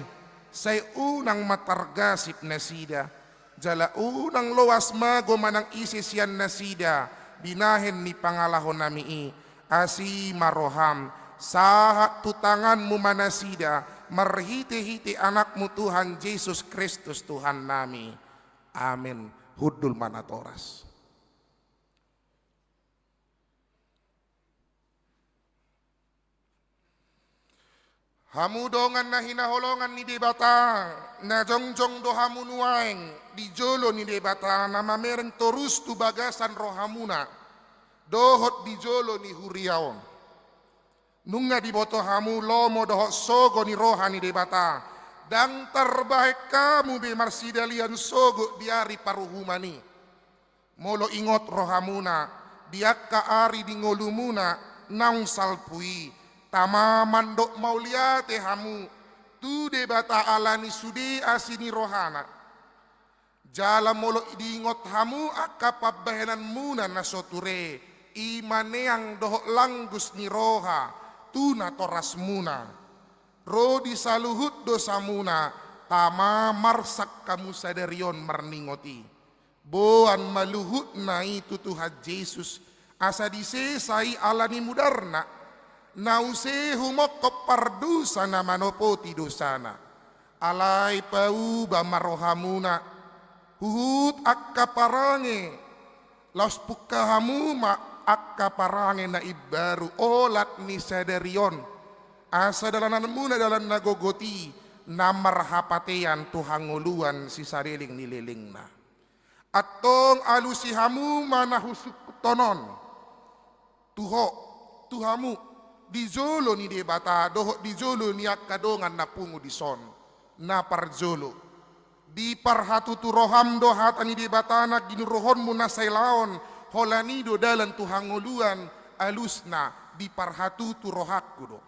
say unang matargasip nasida. Jala unang loas mago manang isisyan nasida. Binahen ni pangalahon nami asi maroham. Sahat tutangan mo manasida. Marhiti-hiti anak mo Tuhan Jesus Kristus Tuhan nami. Amen. Hudul manatoras. Hamudongan na hinaholongan ni debata na jongjong do hamunuaeng di jolo ni debata na mamereng torus tu bagasan rohamuna dohot di jolo ni huriaon nunga di boto hamu lomo dohot sogo ni roha ni debata dang terbaik kamu be marsidalian sogo diari paruhumani molo ingot rohamuna diakka ari di ngolumuna naung salpui tama mandok mauliate hamu tu debata alani sudi asini rohana jala molo diingot hamu akka pabahenan muna na soture imaneang dohok langgus ni roha tuna toras muna rodi saluhut dosa muna tama marsak kamu sadarion marningoti boan maluhut na itu Tuhan Yesus asa disesai alani mudarna nause humok pardusa na manopoti dosana alay pauba marohamuna huhut akka parange laus pukkahamuma akka parange na ibaru olat ni sadarion asa dalanan muna dalan nagogoti na marhapatean tuhanguluan si sariling nililing na atong alusi hamuma na husuk tonon tuhamu di jolo ni debata dohok di jolo ni akadongan na pungu di son na parjolo di parhatu tu roham do hata ni debata na ginurohon mo na sailaon holani do dalan tu hanguluan alusna di parhatu tu rohakku do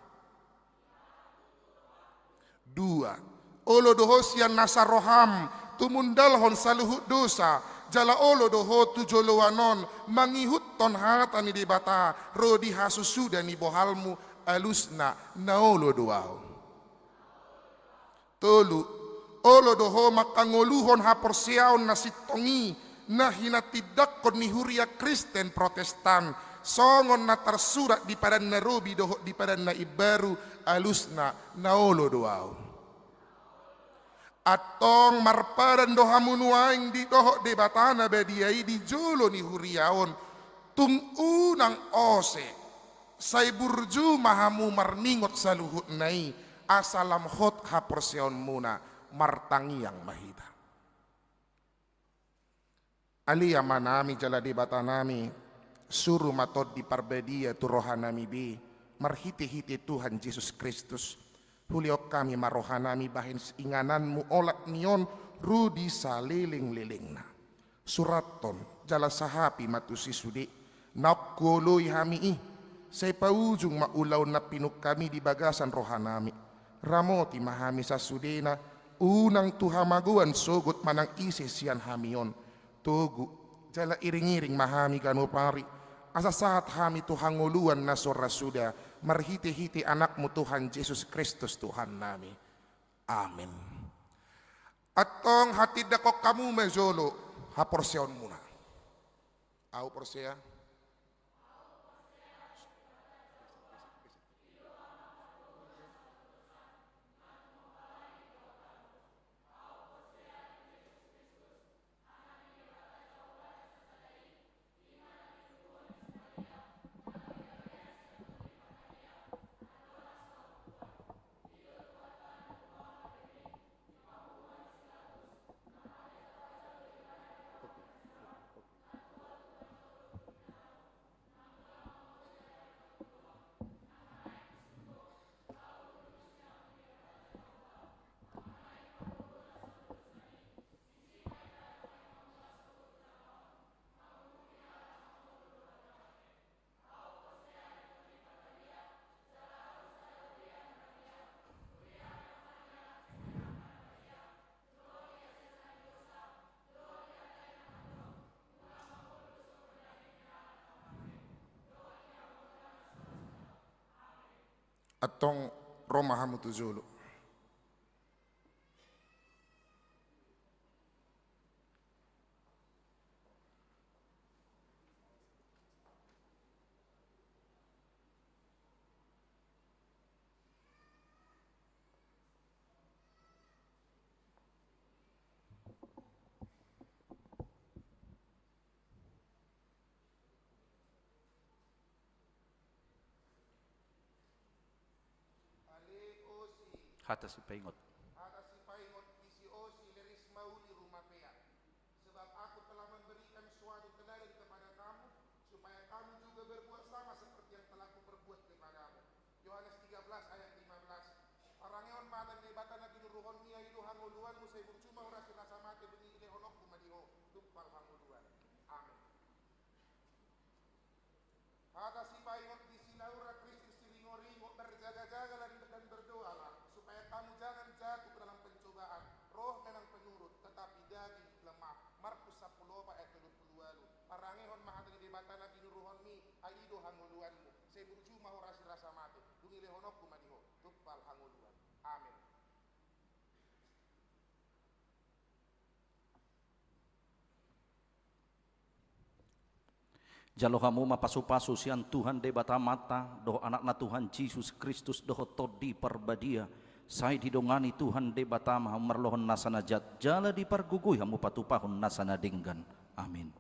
dua olo doho sian nasa roham tumundalhon saluhut dosa jala olo doho tu jolowanon mangihut ton hata ni debata rodi hasusuda ni bohalmu alusna naolo doao tolu olo doho makangoluhon haporsiaon na sitongi na hinatidak kon ni huria Kristen Protestan songon na tersurat di padan na robi doho di padan na ibaru alusna naolo doao atong marpadan dohamunuaing di dohok debatana badiai di jolo ni huriaon tung unang ose say burju mahamu marningot sa luhut nai asalam hot haporsion muna martangiang mahita Alia manami jala di batanami, suruh matod di parbedia tu rohanami bi, marhiti-hiti Tuhan Yesus Kristus. Huliok kami marohanami bahin ingananmu olat nion rudi saliling-liling na. Suraton jala sahapi matusi sudi, nakuluy hami say paujung maulaw na pinuk kami di bagasan rohanami. Ramoti mahami sa sudena, unang tuhamaguan sugot manang isis yan hamion. Tugu jala iring-iring mahami kanu pari, asa saat hami tuhanguluan na sorasuda, marhiti-hiti anakmu Tuhan Yesus Kristus Tuhan nami. Amin. Atong hatid ako kamu mezolo, haporsyon muna. Au porsya. Atong Roma hamutu zulu. Hata si paingot. Ada si paingot isi osi leris mauli rumah pea. Sebab aku telah memberikan suatu teladan kepada kamu, supaya kamu juga berbuat sama seperti yang telah kuperbuat kepadamu. Yohanes 13 ayat 15. Parangeon matan debatan lagi nuruhon mia ilu hanguluan musai bercuma ora rasa mati bengi ile honok kumadiho tumpal hanguluan. Amin. Ada si paingot di silaura Kristus silingoringo berjaga-jaga dan berdoalah, supaya kamu jangan jatuh ke dalam pencobaan. Roh memang penurut, tetapi daging lemah. Markus 10 ayat 28. Parangehon mahatri di batana tinuruhon mi aido hanguluanmu. Saya berjumah orasi rasa mati. Dungile honok kumadiho tumpal hanguluan. Amin. Jalo kamu mapasu-pasu sian Tuhan de bata mata doh anak na Tuhan Yesus Kristus doh todi parbadia sai didongani Tuhan de bata maha merlohon nasana jat jala di pargugui hamu patupahon nasana dinggan. Amin.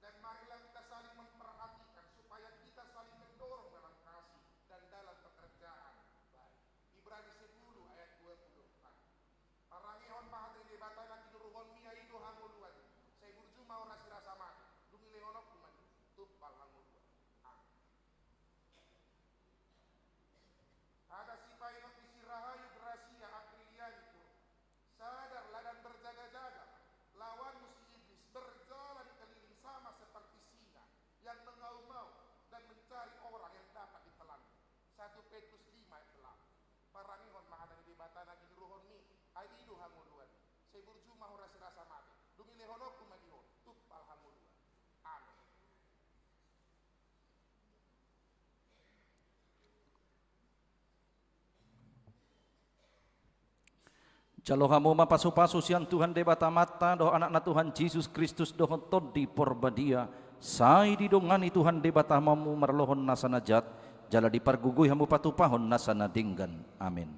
Dan marilah kita saling memperhatikan supaya kita saling mendorong dalam kasih dan dalam pekerjaan baik. Ibrani 10 ayat 24. Parangehon mahatri di batana tinuruhon mia ido hanguluan. Saya berjumah orasi rasa mati. Dungile honok kumadi tumpal hanguluan. Amin. Ada si paingot isi rahayu gracia apriliani pun. Sadarlah dan berjaga-jaga. Lawanmu si iblis berjalan keliling sama seperti singa yang mengaum-ngaum dan mencari orang yang dapat ditelan. 1 Petrus 5 ayat 8. Parangihon mahadang di batana ginuruhon mi aido hanguluan. Saya berjumah orasi rasa mati. Dungile honok kumadiho tumpal hanguluan. Amin. Jalo kamu mapasu-pasu sian Tuhan de bata mata doh anak na Tuhan Yesus Kristus doh todi porbadia sai didongani Tuhan de bata mamu merlohon nasana jat jala di pargugui hamu patupahon nasana dinggan. Amin.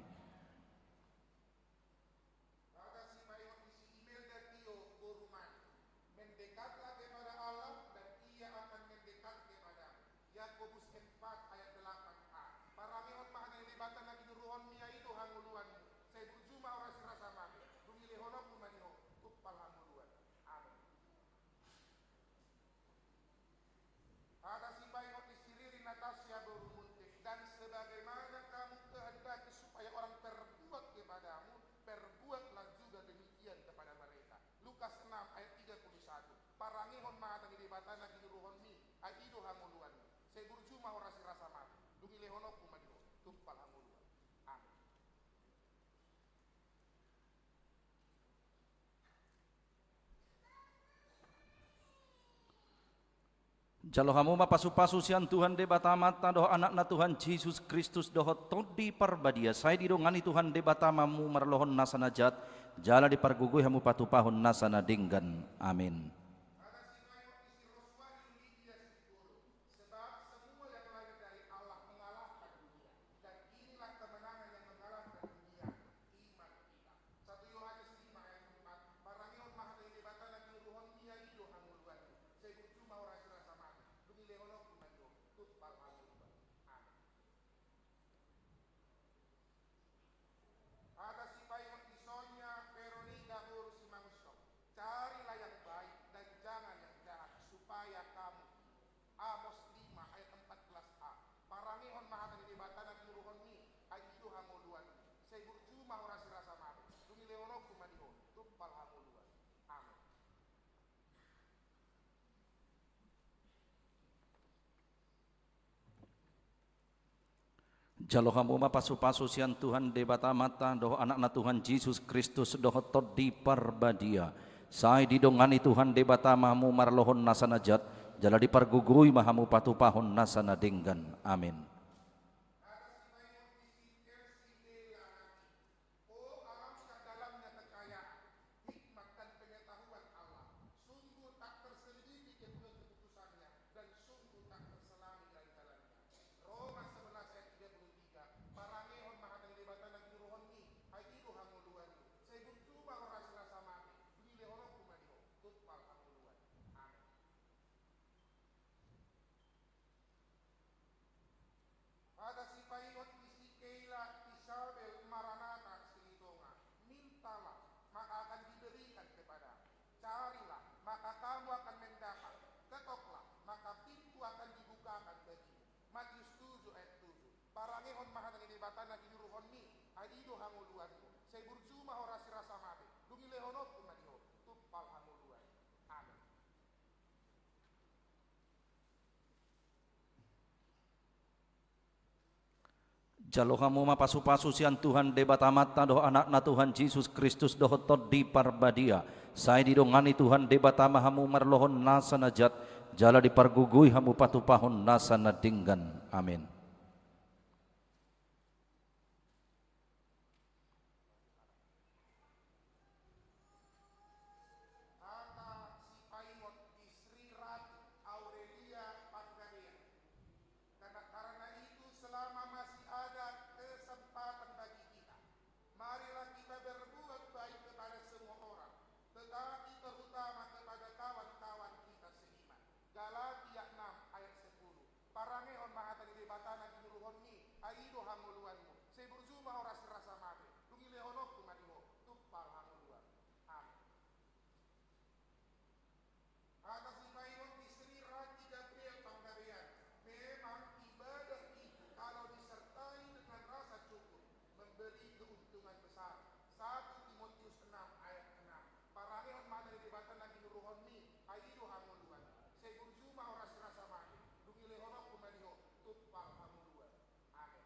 Ada si paingot isi Imelda Tio Boruman. Mendekatlah kepada Allah dan ia akan mendekat kepadamu. Yakobus 4 ayat 8a. Parangehon mahadang di batana ginuruhon mia Jalo hamu mapasu-pasu sian Tuhan de batamata doh anak na Tuhan Yesus Kristus doh todi parbadia saya didongani Tuhan de batamamu marlohon nasanajat jala di pargugui hamu patupahon nasana dinggan amin. Carilah yang baik dan jangan yang jahat supaya kamu. Amos 5 ayat 14a. Parangihon mahatan di batana kinuruhon ni ay itu hanguluan. Say burjuma orasi rasa mati. Dumileonok kumaniho tuppal hanguluan. Amin. Jalo hamu mapasu-pasu sian Tuhan de batamata doh anak na Tuhan Yesus Kristus doh todi parbadia sai didongani Tuhan de batamamu marlohon nasanajat jala di pargugui mahamu patupahon nasana dinggan amin. Ada si paingot isi Keila Isabel Maranatha Silitonga. Mintalah, maka akan diberikan kepada. Carilah, maka kamu akan mendapat. Ketoklah, maka pintu akan dibukakan bagimu. Matius 7 ayat 7. Parangehon mahatan ini batana ginuruhon ni. Adido hanguluanmu. Say burjuma orasi rasa mati. Dumilehonok kumadiho. Tuppal hanguluan. Amin. Jalo hamu mapasu-pasu sian Tuhan de batamata doh anak na Tuhan Yesus Kristus doh todi parbadia sai didongani Tuhan de batama hamu marlohon nasanajat jala di pargugui hamu patupahon nasana dinggan amin. Galatia 6 ayat 10. Parangehon mahatan di batana ginuruhon ni aido hanguluanmu. Say burzuma orasi rasa mati. Dumilehonok kumadiho tuppal hanguluan. Amin. Atas ibayon istri Rati Gabriel Panggarian. Memang ibadah itu kalau disertai dengan rasa syukur memberi keuntungan besar. 1 Timotius 6 ayat 6. Parangehon mahatan di batana ginuruhon ni aido hanguluan. Say burzuma orasi rasa mati. Dumilehonok kumadiho tuppal hanguluan. Amin.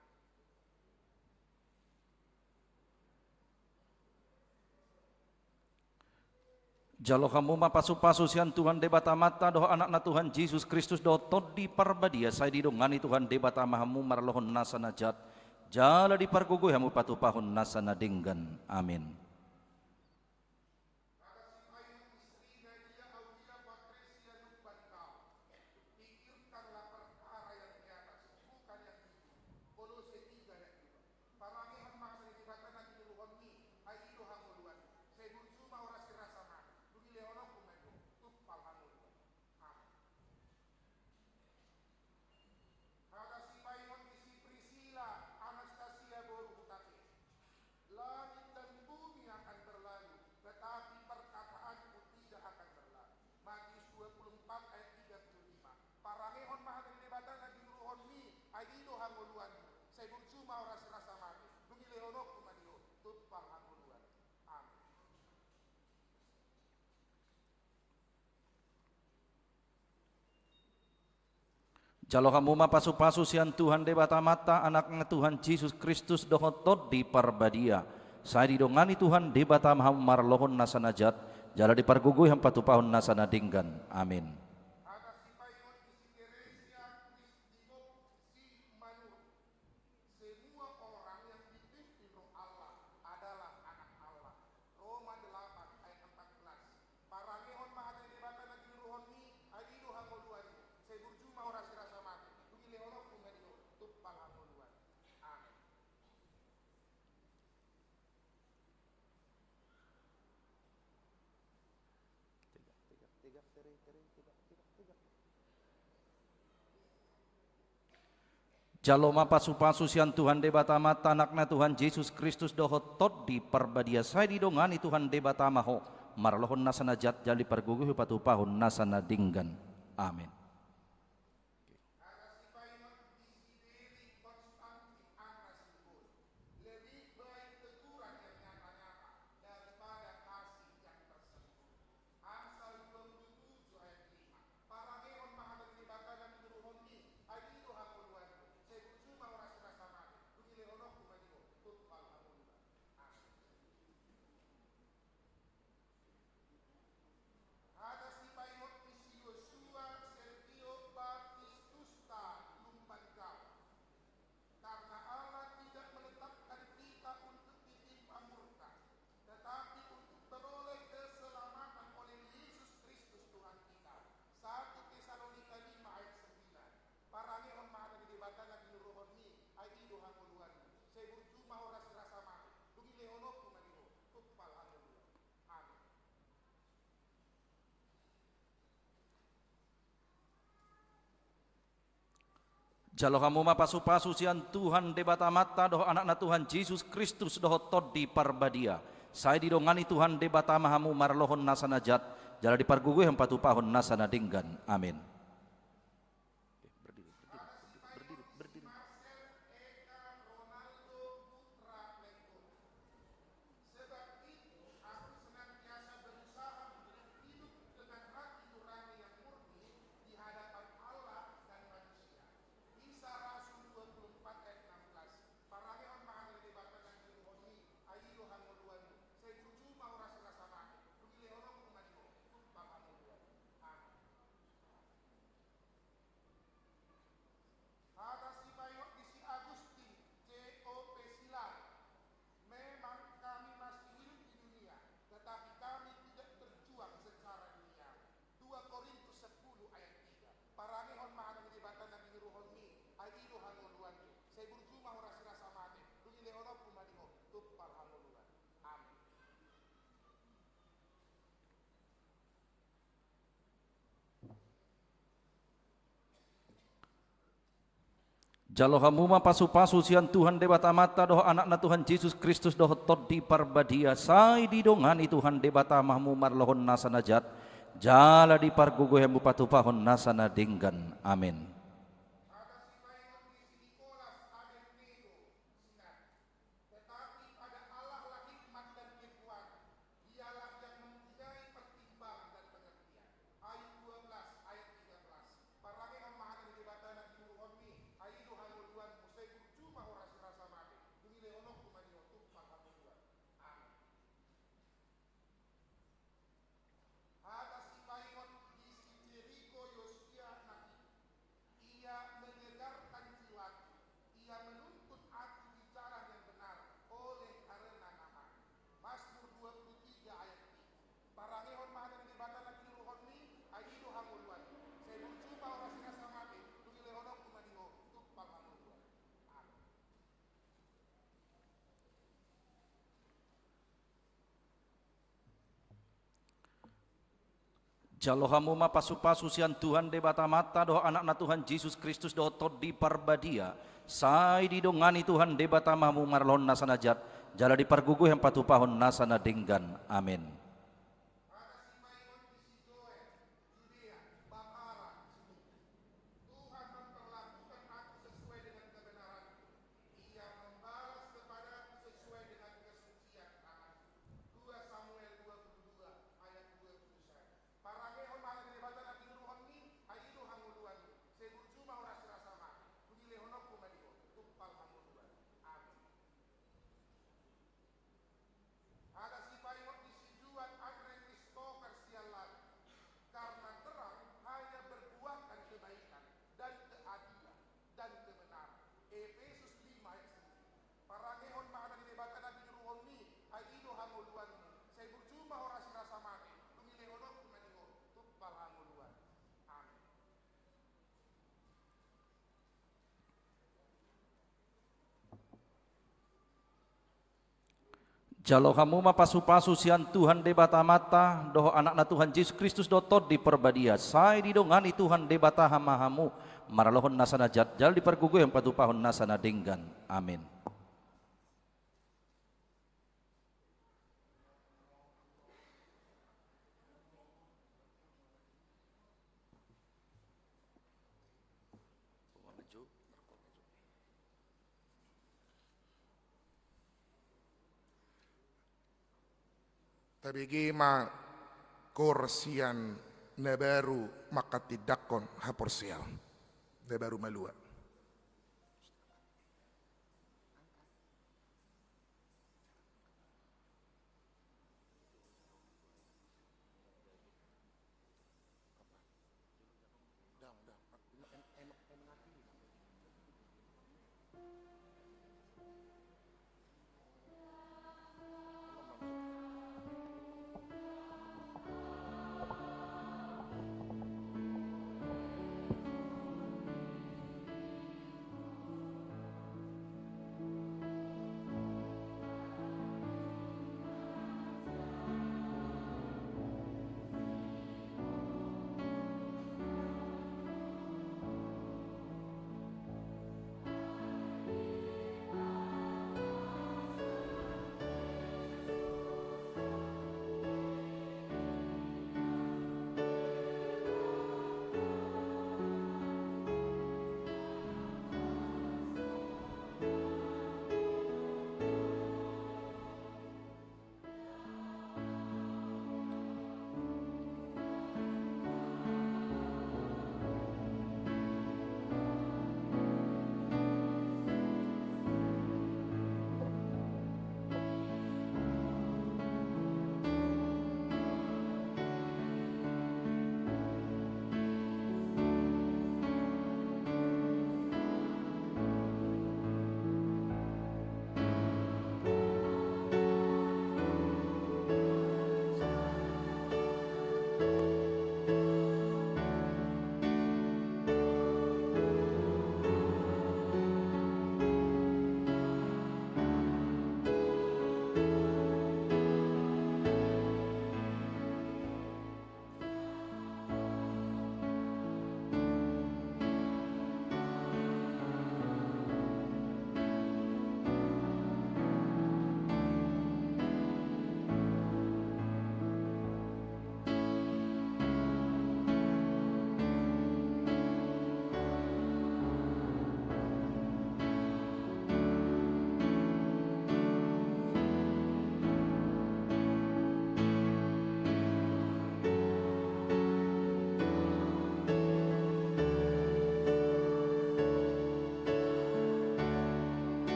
Jalo kamu mapasu-pasu sian Tuhan de batamata doh anak na Tuhan Yesus Kristus doh todi parbadia sai didongani Tuhan de batamahamu marlohon nasanajat jala di pargugui hamu patupahon nasana dinggan amin. Pikirkanlah perkara yang di atas, bukan yang di bumi. Kolose 3 ayat 2. Parangehon mahatan di batana ginuruhon ni aido hanguluan. Say burzuma orasi rasa mati. Dumilehonok kumadiho tuppal hanguluan. Amin. Ada si paingon isi Priscilla Anastasia Boru Hutake. Langit dan bumi akan berlalu, tetapi perkataanku tidak akan berlalu. Matius 24 ayat 35. Parangehon mahatan di batana ginuruhon ni aido hanguluanmu. Say burzuma orasi rasa mati. Dumilehonok kumadiho tuppal hanguluan. Amin. Jalo kamu mapasu-pasu sian Tuhan de batamata anak na Tuhan Yesus Kristus doh todi parbadia sai didongani Tuhan de batamahamu marlohon nasanajat jala di pargugui ham patupahon nasana dinggan amin. Ada si paingon isi Jaloma pasu-pasu sian Tuhan debatama tanakna Tuhan Yesus Kristus dohot tot di parbadia saya didongani Tuhan debatama ho marlohon nasana jat jali perguguh patupahon nasana dinggan. Amin. Jalo kamu ma pasu-pasu sian Tuhan debata mata doh anak Tuhan Yesus Kristus doh tod di parbadia. Saya didongani Tuhan debata mahamu marlohon nasana jat. Jala di parguguh yang patupahon nasana dinggan. Amin. Jalo kamu ma pasu-pasu sian Tuhan debata mata doh anak Tuhan Yesus Kristus doh tod di parbadia. Sai didongani Tuhan debata mahmu marlohon nasana jat. Jala di parguguh yang patupahon nasana dinggan. Amin. Jalo kamu ma pasu-pasu sian Tuhan debata mata doh anak Tuhan Yesus Kristus doh tod di parbadia. Sai didongani Tuhan debata mahmu marlon nasana jat. Jala di parguguh yang patupahon nasana dinggan. Amin. Jalo kamu mapasu-pasu sian Tuhan debata mata doho anak na Tuhan Yesus Kristus dotot di perbadia sai di dongani Tuhan debata hamahamu maralohon nasana jal di pergugu yang patupahon nasana denggan. Amin. Tabigi ma korsian na baru makatidakon haporsial na baru malua.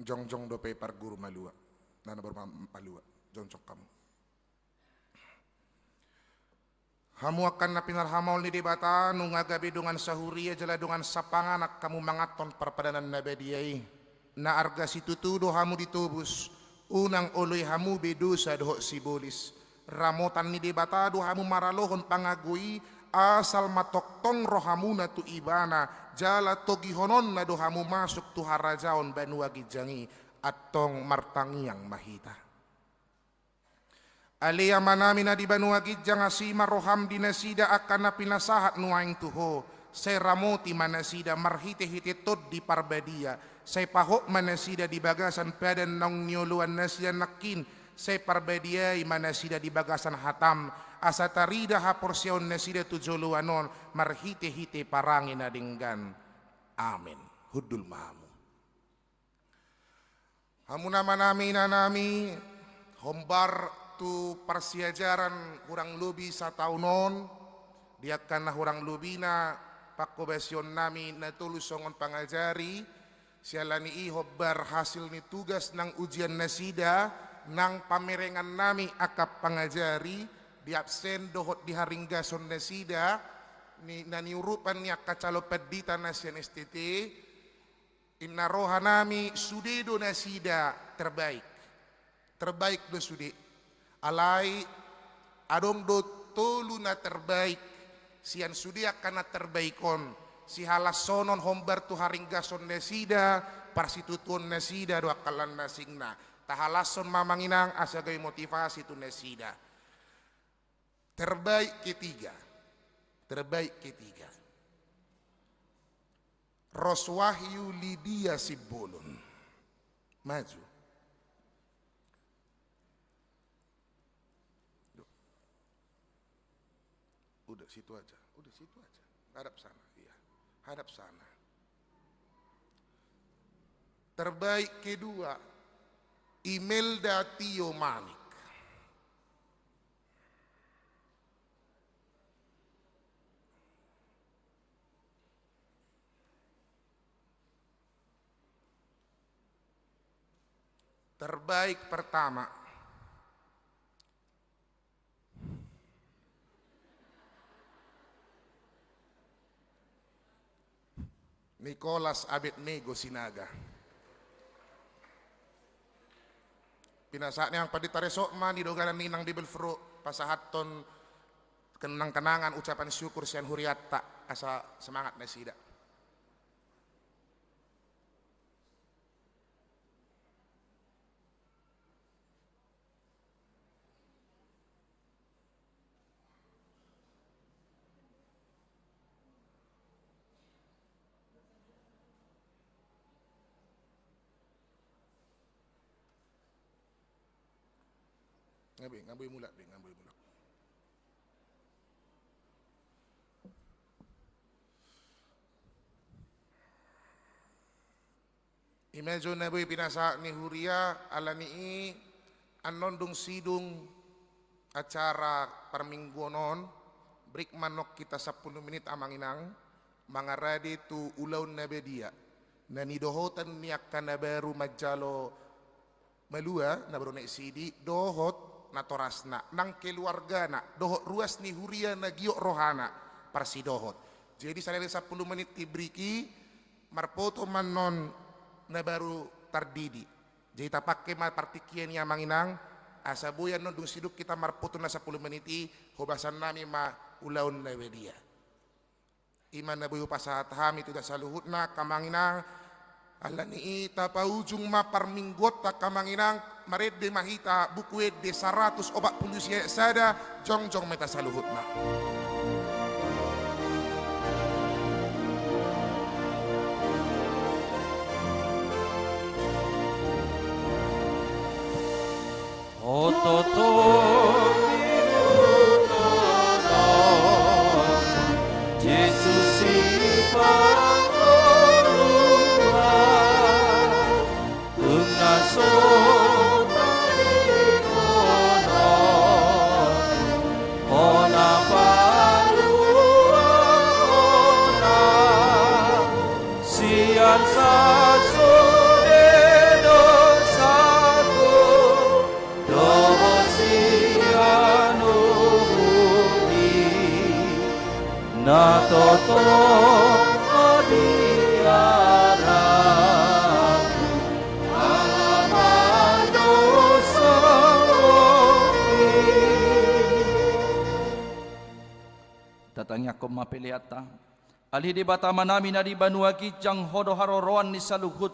Jongjong do par guru malua nana baru malua jongjong kamu hamu akan napinar hamaul ni debata nungagabi dungan sahuria jala dungan sapanganak kamu mangaton perpadanan nabadiai na arga situtu do hamu ditubus unang oloy hamu bedosa doh sibolis ramotan ni debata do hamu maralohon pangagui asal matoktong rohamu na tu ibana jala togihonon na dohamu masuk tu harajaon banua gijangi atong martangiang mahita alia manami na di banua gijang asima roham dinasida akan na pinasahat nuaing tuho say ramoti manasida marhite-hite tod di parbadia say pahok manasida di bagasan padan nong nioluan nasida nakin say parbadiay manasida di bagasan hatam asa tarida haporsyon na sida tujoluanon marhite-hite parangin na dinggan. Amin. Hudul mahamu. Hamu nama nami na nami hombar tu persiajaran hurang lubi sa taunon diakan na hurang lubi na pakobasyon nami na tulusongon pangajari sialani ihobbar hasil ni tugas ng ujian nasida nang pamerengan nami akap pangajari di absen dohot di haringgason nasida ni naniurupan niya kacalo pedita nasyan STT Inna rohanami sudedo nasida terbaik. Terbaik do sude. Alai adong do tolu na terbaik. Sian sudia kana terbaikon. Si halasonon hombar tu haringgason nasida. Parsitutun nasida do akalan nasingna. Tahalason mamanginang asagai motivasi tu nasida. Terbaik ketiga. Terbaik ketiga. Roswahyu Lydia Sibulun. Maju. Udah situ aja. Udah situ aja. Hadap sana. Iya. Hadap sana. Terbaik kedua. Imelda Tio Manik. Terbaik pertama. Nicholas Abednego Sinaga. Pinasaknya yang paditaresok man didoganan ninang di belfro pasahaton kenang-kenangan ucapan syukur sian huriatta asa semangat nasida. Ngaboy mulak. Imedyo na boy pinasa ni Huria alani anondong sidung acara parmingguonon break manok kita 10 menit amanginang mga ready tu ulaw na bedia na nidohotan niyak ka na baru majalo malua na baru na isidi dohot na torasna nang keluarga na dohot ruas ni Huria na giyo rohana parsidohot. Jadi saya 10 menit tibriki marpoto manon na baru tardidi. Jadi tapakke ma partikian niya manginang asabuyan no dung siduk kita marpoto na 10 meniti hobasan nami ma ulaun na wedia. Iman na buyo pasahat ham itu da saluhut na kamanginang alani ita paujung ma parminggot ta kamanginang marede mahita buku de 100 obat pulusia sada jong meta saluhut na. Ototo Yesus na totoo diarap ang amado sa Tatanya ko mapiliata. Alhidi bata manami na di banua kijang hodo haroroan ni saluhut.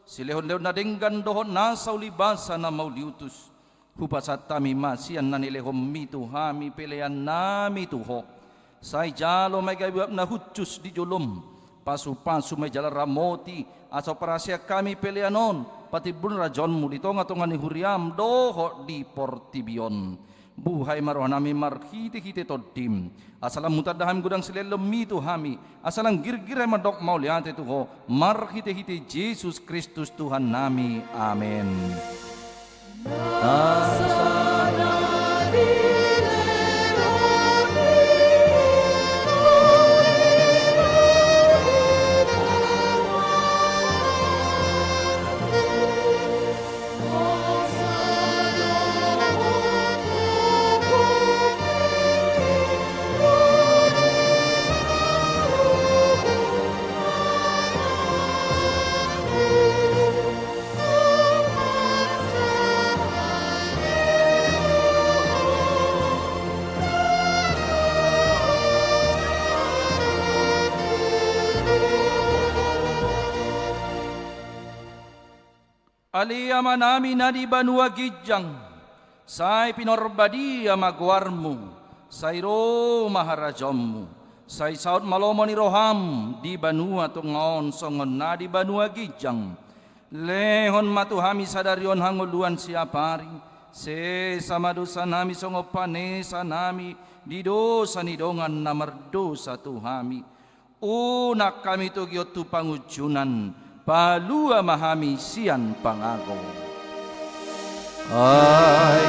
Silehon-lehon na denggan dohon nasa ulibasa na mauliutus. Hupasat tami masian na nilehom mitu hami pilihan nami tuho. Say jalo may gayuap na hutsus di julum. Pasu-pasu may jala ramoti. Aso parasya kami pilihanon. Pati bun rajon mo dito nga tunga ni Huriam doho di portibion. Buhay maroh nami marhiti-hiti todim. Asalang mutadaham gudang silelom mito hami. Asalang girgiray madok mauliante tuho. Marhiti-hiti Jesus Kristus Tuhan nami. Amen. Alia manami na di banua gijang, say pinorbadia magwarmu, say ro maharajammu, say saud malomo ni roham, di banua tungon songon na di banua gijang, lehon matuhami sadarion hanguluan siapari, se samadusa nami songopane sanami, di dosa ni dongan na merdosa tuhami, unak kami tugyot tu pangujunan, palua mahami sian pangago. Ay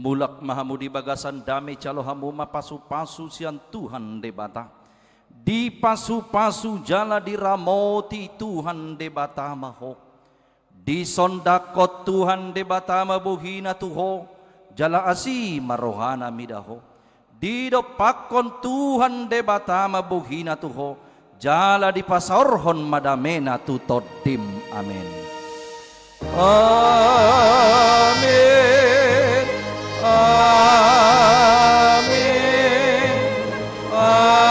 mulak mahamudi bagasan dami calo hamu mapasu-pasu sian Tuhan debata. Di pasu-pasu jala diramoti Tuhan debata maho. Di sondakot Tuhan debata mabuhina tuho. Jala asi marohana midaho. Di dopakon Tuhan debata mabuhina tuho. Jala di pasorhon madamena tutodim. Amin. Amin. Amin. Amin.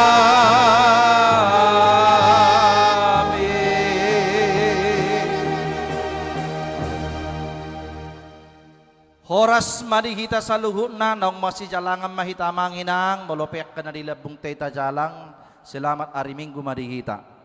Horas madihita sa luhut na nong masih jalangan mahita manginang molopek ka na dilabong teta jalang. Selamat hari Minggu madihita.